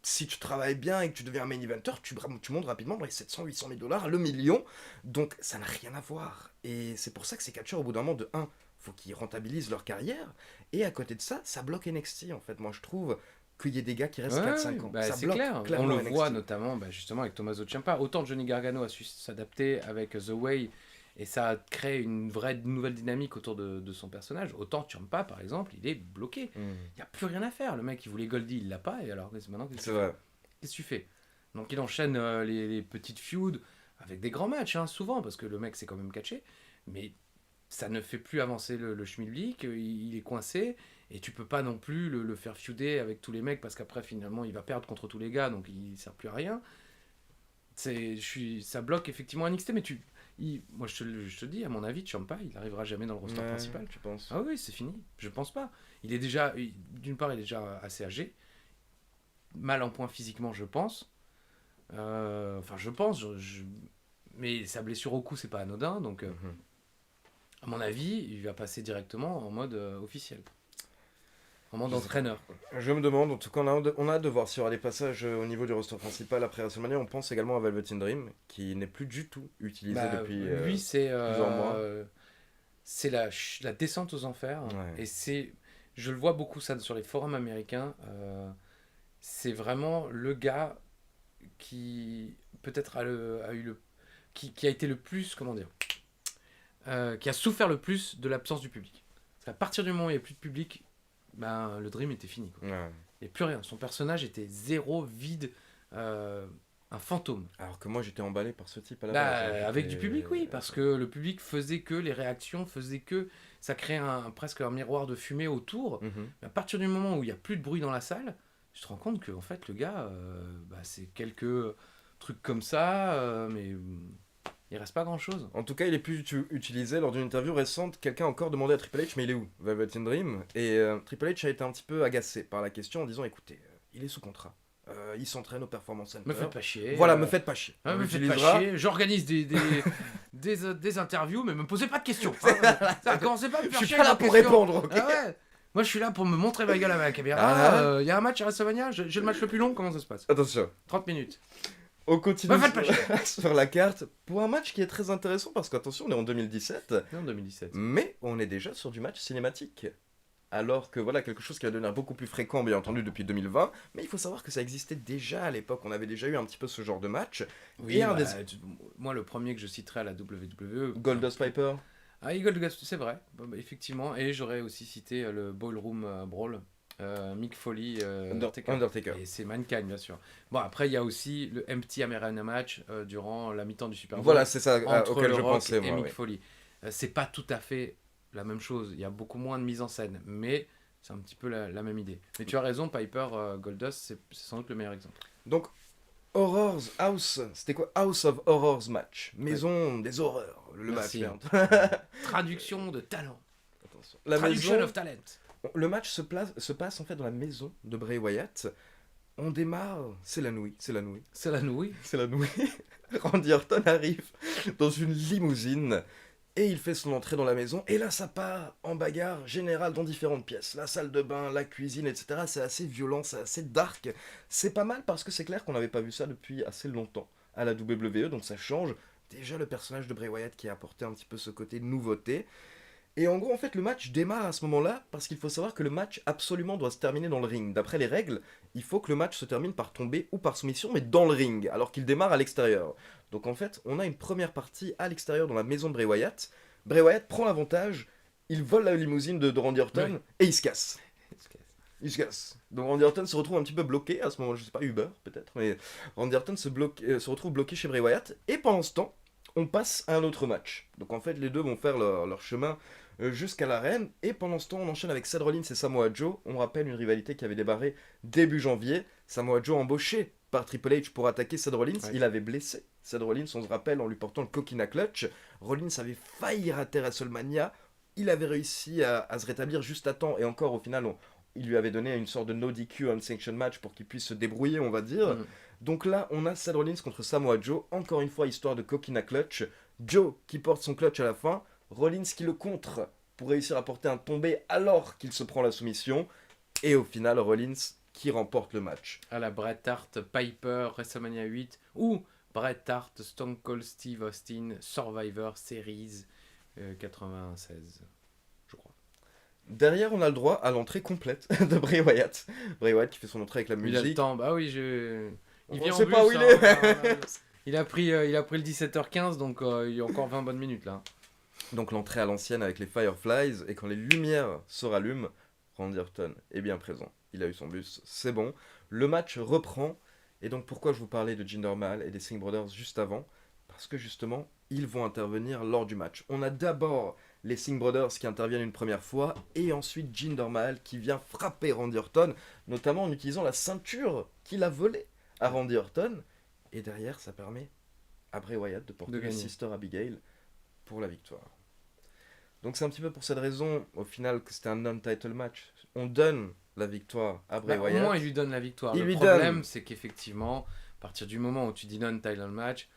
Si tu travailles bien et que tu deviens un main eventer, tu montes rapidement dans les 700, 800 000 dollars, le million. Donc ça n'a rien à voir. Et c'est pour ça que ces catcheurs au bout d'un moment de 1, faut qu'ils rentabilisent leur carrière. Et à côté de ça, ça bloque NXT en fait. Moi je trouve qu'il y ait des gars qui restent Ouais, 4-5 ans. bah, Ça c'est bloque clair. On clairement le NXT. voit notamment justement avec Tommaso Ciampa. Autant Johnny Gargano a su s'adapter avec The Way et ça a créé une vraie nouvelle dynamique autour de son personnage. Autant Ciampa par exemple, il est bloqué. Il n'y a plus rien à faire. Le mec il voulait Goldie, il l'a pas. Et alors maintenant C'est vrai. qu'est-ce que tu fais? Donc il enchaîne les petites feuds avec des grands matchs, hein, souvent, parce que le mec c'est quand même catché. Mais ça ne fait plus avancer le schmilblick, il est coincé. Et tu peux pas non plus le faire feuder avec tous les mecs parce qu'après finalement il va perdre contre tous les gars donc il sert plus à rien. Ça bloque effectivement NXT mais moi je te dis à mon avis Ciampa il arrivera jamais dans le roster principal. Tu penses? Ah oui c'est fini, je pense pas. Il est déjà, d'une part il est déjà assez âgé, mal en point physiquement je pense. Enfin je pense, mais sa blessure au cou c'est pas anodin donc à mon avis il va passer directement en mode officiel. Vraiment d'entraîneur, quoi. Je me demande, en tout cas, on a hâte de voir s'il y aura des passages au niveau du roster principal après WrestleMania. On pense également à Velvet in Dream, qui n'est plus du tout utilisé Bah, depuis lui, c'est plusieurs mois. c'est la descente aux enfers. Ouais. Et je le vois beaucoup ça sur les forums américains. C'est vraiment le gars qui peut-être qui a été le plus, comment dire, qui a souffert le plus de l'absence du public. Parce qu'à partir du moment où il n'y a plus de public, ben, le Dream était fini, quoi. Ouais. Il n'y a plus rien. Son personnage était zéro, vide, un fantôme. Alors que moi, j'étais emballé par ce type à la Bah, base. avec du public, oui, parce que le public faisait que, les réactions faisaient que, ça créait presque un miroir de fumée autour. Mhm. Mais à partir du moment où il n'y a plus de bruit dans la salle, tu te rends compte que en fait, le gars, c'est quelques trucs comme ça, mais il reste pas grand-chose. En tout cas, il est plus utilisé. Lors d'une interview récente, quelqu'un a encore demandé à Triple H, mais il est où, Velvet in Dream? Et Triple H a été un petit peu agacé par la question en disant, écoutez, il est sous contrat. Il s'entraîne au Performance Center. Me faites pas chier. Voilà, me faites pas chier. Ouais, On me faites pas l'utilisera. chier. J'organise des interviews, mais me posez pas de questions. Hein. Ça, commencez pas à me Je faire suis chier pas là avec pour vos questions. répondre, ok? Ah ouais. Moi, je suis là pour me montrer ma gueule à la caméra. Ah. Il y a un match à WrestleMania. J'ai le match le plus long. Comment ça se passe? Attention. 30 minutes. On continue Me faites pas sur la carte pour un match qui est très intéressant parce qu'attention, on est en 2017, Non, 2017. mais on est déjà sur du match cinématique. Alors que voilà, quelque chose qui va devenir beaucoup plus fréquent, bien entendu, depuis 2020, mais il faut savoir que ça existait déjà à l'époque, on avait déjà eu un petit peu ce genre de match. Oui, Et un moi, le premier que je citerai à la WWE. Goldust Piper. Ah, Goldust, c'est vrai, effectivement. Et j'aurais aussi cité le Ballroom Brawl, Mick Foley, Undertaker. Et c'est Mankind, bien sûr. Bon, après, il y a aussi le Empty Arena match durant la mi-temps du Super Bowl. Voilà, c'est ça entre auquel le je Rock pensais, et moi. Mick Oui. Foley. C'est pas tout à fait la même chose. Il y a beaucoup moins de mise en scène, mais c'est un petit peu la même idée. Mais tu as raison, Piper Goldust, c'est sans doute le meilleur exemple. Donc, Horrors House, c'était quoi? House of Horrors match. Maison des horreurs, le Merci. match. Merde. Traduction de talent. Attention. La Traduction maison, of talent. le match se passe en fait dans la maison de Bray Wyatt. On démarre, c'est la nuit. C'est la nouille. C'est la nuit. Randy Orton arrive dans une limousine et il fait son entrée dans la maison. Et là, ça part en bagarre générale dans différentes pièces. La salle de bain, la cuisine, etc. C'est assez violent, c'est assez dark. C'est pas mal parce que c'est clair qu'on n'avait pas vu ça depuis assez longtemps à la WWE, donc ça change. Déjà le personnage de Bray Wyatt qui a apporté un petit peu ce côté nouveauté. Et en gros, en fait, le match démarre à ce moment-là parce qu'il faut savoir que le match absolument doit se terminer dans le ring. D'après les règles, il faut que le match se termine par tomber ou par soumission, mais dans le ring, alors qu'il démarre à l'extérieur. Donc en fait, on a une première partie à l'extérieur dans la maison de Bray Wyatt. Bray Wyatt prend l'avantage, il vole la limousine de Randy Orton Oui. et il se casse. Il se casse. Donc Randy Orton se retrouve un petit peu bloqué à ce moment, je sais pas, Uber peut-être, mais Randy Orton se retrouve bloqué chez Bray Wyatt. Et pendant ce temps, on passe à un autre match. Donc en fait, les deux vont faire leur chemin jusqu'à l'arène. Et pendant ce temps, on enchaîne avec Seth Rollins et Samoa Joe. On rappelle une rivalité qui avait débarré début janvier. Samoa Joe embauché par Triple H pour attaquer Seth Rollins. Ouais. Il avait blessé Seth Rollins, on se rappelle, en lui portant le coquina clutch. Rollins avait failli rater WrestleMania. Il avait réussi à se rétablir juste à temps. Et encore, au final, il lui avait donné une sorte de no DQ unsanctioned match pour qu'il puisse se débrouiller, on va dire. Mm. Donc là, on a Seth Rollins contre Samoa Joe. Encore une fois, histoire de coquina clutch. Joe qui porte son clutch à la fin. Rollins qui le contre pour réussir à porter un tombé alors qu'il se prend la soumission. Et au final, Rollins qui remporte le match. À la Bret Hart Piper WrestleMania 8 ou Bret Hart Stone Cold Steve Austin Survivor Series 96, je crois. Derrière, on a le droit à l'entrée complète de Bray Wyatt. Bray Wyatt qui fait son entrée avec la Il a le musique. temps, bah oui, On il vient sait en pas bus, où il hein, est. voilà. Il a pris le 17h15, donc il y a encore 20 bonnes minutes là. Donc l'entrée à l'ancienne avec les Fireflies. Et quand les lumières se rallument, Randy Orton est bien présent. Il a eu son bus, c'est bon. Le match reprend. Et donc pourquoi je vous parlais de Jinder Mahal et des Singh Brothers juste avant? Parce que justement, ils vont intervenir lors du match. On a d'abord les Singh Brothers qui interviennent une première fois, et ensuite Jinder Mahal qui vient frapper Randy Orton, notamment en utilisant la ceinture qu'il a volée à Randy Orton. Et derrière, ça permet à Bray Wyatt de porter De la gagner. Sister Abigail pour la victoire. Donc c'est un petit peu pour cette raison, au final, que c'était un non-title match. On donne la victoire à Bray Bah, au Wyatt. moins, il lui donne la victoire. Il Le lui problème, donne. c'est qu'effectivement, à partir du moment où tu dis non-title match,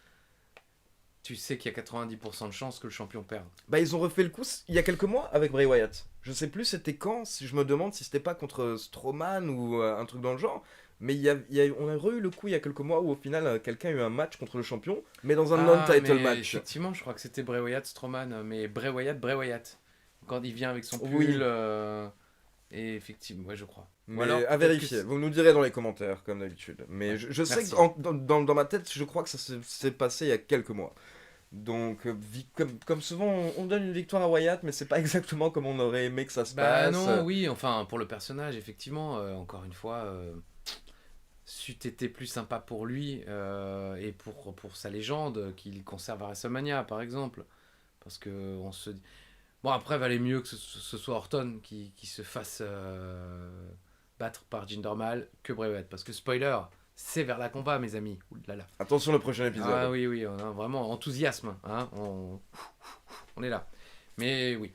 tu sais qu'il y a 90% de chances que le champion perde. Bah, ils ont refait le coup il y a quelques mois avec Bray Wyatt. Je sais plus c'était quand, si je me demande si c'était pas contre Strowman ou un truc dans le genre. Mais on a eu le coup il y a quelques mois où au final quelqu'un a eu un match contre le champion, mais dans un non-title mais match. effectivement, je crois que c'était Bray Wyatt, Strowman, mais Bray Wyatt. Quand il vient avec son pull, Oui. et effectivement, ouais, je crois. Ou Mais alors, à peut-être vérifier, que vous nous direz dans les commentaires, comme d'habitude. Mais Ouais, je sais merci. que dans ma tête, je crois que ça s'est passé il y a quelques mois. Donc, comme souvent, on donne une victoire à Wyatt, mais c'est pas exactement comme on aurait aimé que ça se Bah passe. non, oui, enfin, pour le personnage, effectivement, encore une fois, c'eût été plus sympa pour lui et pour sa légende qu'il conserve à WrestleMania, par exemple. Parce que on se dit... Bon, après, valait mieux que ce soit Orton qui se fasse battre par Jinder Mahal que Bray Wyatt. Parce que, spoiler, c'est vers là qu'on va, mes amis. Ouh là là. Attention le prochain épisode. Ah oui, oui, on a vraiment enthousiasme. Hein, on est là. Mais oui.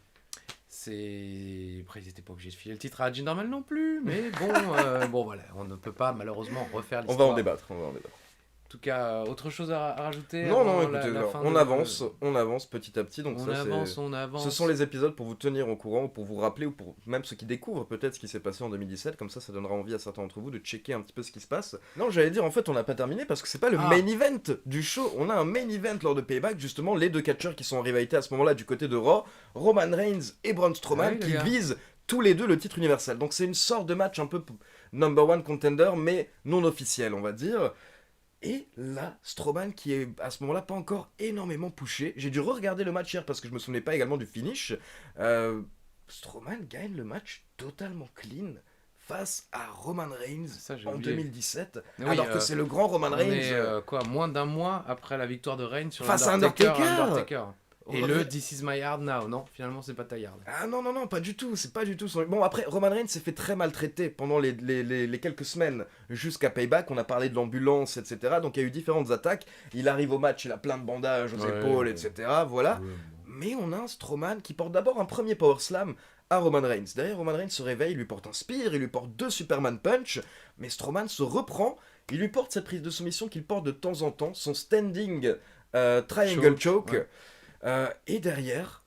Après, ils n'étaient pas obligés de filer le titre à Jinder Mahal non plus. Mais bon, bon voilà, on ne peut pas malheureusement refaire On l'histoire. va en débattre, on va en débattre. En tout cas, autre chose à rajouter Non, avant écoutez, la fin on de- avance petit à petit. Donc On ça, avance, on avance. ce sont les épisodes pour vous tenir au courant, pour vous rappeler, ou pour même ceux qui découvrent peut-être ce qui s'est passé en 2017. Comme ça donnera envie à certains d'entre vous de checker un petit peu ce qui se passe. Non, j'allais dire, en fait, on n'a pas terminé parce que c'est pas le Ah. main event du show. On a un main event lors de Payback, justement, les deux catcheurs qui sont en rivalité à ce moment-là du côté de Raw, Roman Reigns et Braun Strowman, Ah oui, les qui gars. visent tous les deux le titre universel. Donc c'est une sorte de match un peu number one contender, mais non officiel, on va dire. Et là, Strowman qui est à ce moment-là pas encore énormément pushé. J'ai dû re-regarder le match hier parce que je me souvenais pas également du finish. Strowman gagne le match totalement clean face à Roman Reigns Ça, j'ai en oublié. 2017. Oui, alors que c'est le grand Roman On Reigns. est quoi, moins d'un mois après la victoire de Reigns sur Face à Undertaker. Et Ouais. le This is my yard now. Non, finalement, c'est pas ta yard. Ah non, pas du tout, c'est pas du tout son... Bon, après, Roman Reigns s'est fait très maltraiter pendant les quelques semaines jusqu'à Payback, on a parlé de l'ambulance, etc. Donc il y a eu différentes attaques, il arrive au match, il a plein de bandages aux Ouais, épaules, ouais. etc. Voilà. Ouais, Mais on a un Strowman qui porte d'abord un premier Power Slam à Roman Reigns. Derrière, Roman Reigns se réveille, il lui porte un spear, il lui porte 2 Superman Punch, mais Strowman se reprend, il lui porte cette prise de soumission qu'il porte de temps en temps, son standing triangle choke. ouais. Et derrière,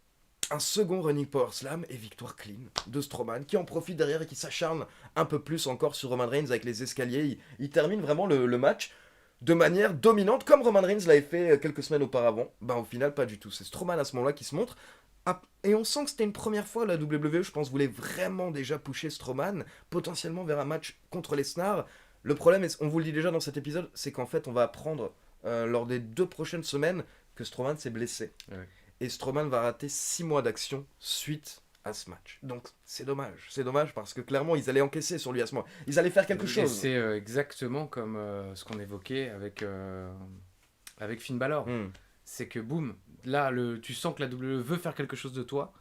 un second running power slam et victoire clean de Strowman qui en profite derrière et qui s'acharne un peu plus encore sur Roman Reigns avec les escaliers. Il termine vraiment le match de manière dominante comme Roman Reigns l'avait fait quelques semaines auparavant. Au final, pas du tout. C'est Strowman à ce moment-là qui se montre. Et on sent que c'était une première fois la WWE, je pense, voulait vraiment déjà pousser Strowman potentiellement vers un match contre Lesnar. Le problème, on vous le dit déjà dans cet épisode, c'est qu'en fait, on va apprendre lors des 2 prochaines semaines que Strowman s'est blessé. Ouais. Et Strowman va rater 6 mois d'action suite à ce match. Donc c'est dommage. C'est dommage parce que clairement, ils allaient encaisser sur lui à ce moment. Ils allaient faire quelque Et chose. c'est exactement comme ce qu'on évoquait avec Finn Balor. Hmm. C'est que boum, là, tu sens que la WWE veut faire quelque chose de toi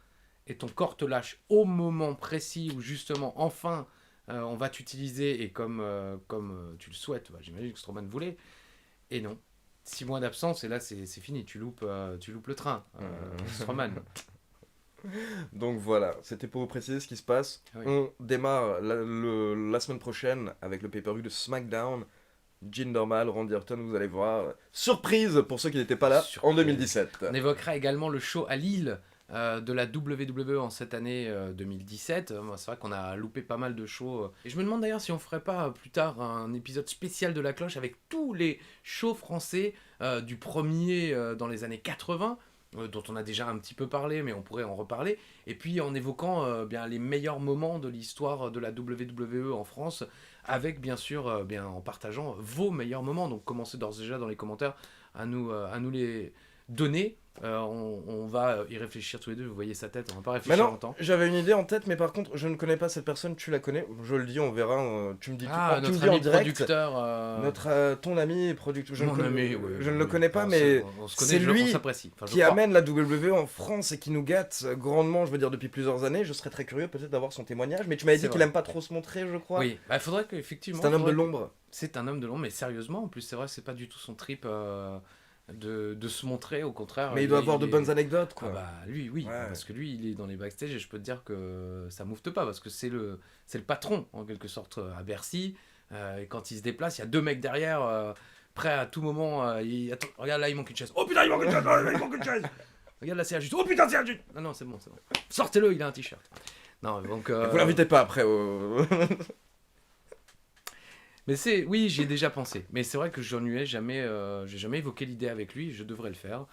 et ton corps te lâche au moment précis où justement, enfin, on va t'utiliser et comme tu le souhaites. J'imagine que Strowman voulait. Et non. 6 mois d'absence et là c'est fini, tu loupes le train, Strowman. Donc voilà, c'était pour vous préciser ce qui se passe. Oui. On démarre la semaine prochaine avec le pay-per-view de SmackDown. Jinder Mahal, Randy Orton, vous allez voir. Surprise pour ceux qui n'étaient pas là Surprise. en 2017. On évoquera également le show à Lille de la WWE en cette année 2017. C'est vrai qu'on a loupé pas mal de shows. Et je me demande d'ailleurs si on ferait pas plus tard un épisode spécial de la cloche avec tous les shows français du premier dans les années 80. Dont on a déjà un petit peu parlé, mais on pourrait en reparler. Et puis en évoquant bien les meilleurs moments de l'histoire de la WWE en France, avec bien sûr, bien en partageant vos meilleurs moments. Donc commencez d'ores et déjà dans les commentaires à nous les donner. On va y réfléchir tous les deux. Vous voyez sa tête, on va pas réfléchir Maintenant, longtemps. j'avais une idée en tête, mais par contre, je ne connais pas cette personne. Tu la connais? Je le dis, on verra. Tu me dis, tu me Notre dis en ami direct. producteur. Ton ami producteur. Mon ami, ouais, je ne oui. le connais pas, On mais on se connaît, c'est lui on s'apprécie. Enfin, je qui crois. amène la WWE en France et qui nous gâte grandement, je veux dire, depuis plusieurs années. Je serais très curieux peut-être d'avoir son témoignage, mais tu m'avais dit C'est qu'il vrai. aime pas trop se montrer, je crois. Oui, il faudrait qu'effectivement. C'est un homme de faudrait que- l'ombre. C'est un homme de l'ombre, mais sérieusement, en plus, c'est vrai que c'est pas du tout son trip de se montrer, au contraire. Mais il doit avoir de bonnes anecdotes, Ah quoi. bah lui oui, Ouais. parce que lui il est dans les backstage et je peux te dire que ça moufte pas parce que c'est le patron en quelque sorte à Bercy et quand il se déplace il y a 2 mecs derrière prêt à tout moment. Attends, regarde là, il manque une chaise. Oh putain, il manque une chaise. Il manque une chaise. Regarde là, c'est juste. Oh putain, c'est juste. Non, c'est bon. Sortez-le, il a un t-shirt. Non, donc. Vous l'invitez pas après Mais oui, j'y ai déjà pensé. Mais c'est vrai que j'ennuyais jamais. J'ai jamais évoqué l'idée avec lui. Je devrais le faire.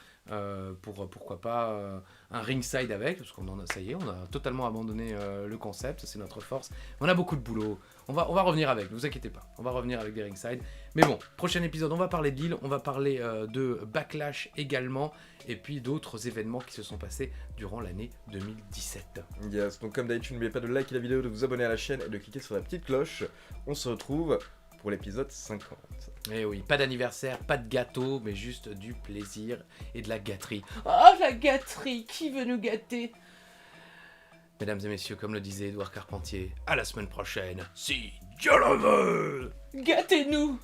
Pourquoi pas un ringside avec, parce qu'on en a, ça y est, on a totalement abandonné le concept. C'est notre force. On a beaucoup de boulot. On va revenir avec. Ne vous inquiétez pas. On va revenir avec des ringside. Mais bon, prochain épisode, on va parler de Lille. On va parler de Backlash également. Et puis d'autres événements qui se sont passés durant l'année 2017. Yes, donc comme d'habitude, n'oubliez pas de liker la vidéo, de vous abonner à la chaîne et de cliquer sur la petite cloche. On se retrouve pour l'épisode 50. Eh oui, pas d'anniversaire, pas de gâteau, mais juste du plaisir et de la gâterie. Oh, la gâterie, qui veut nous gâter? Mesdames et messieurs, comme le disait Édouard Carpentier, à la semaine prochaine, si Dieu le veut. Gâtez-nous!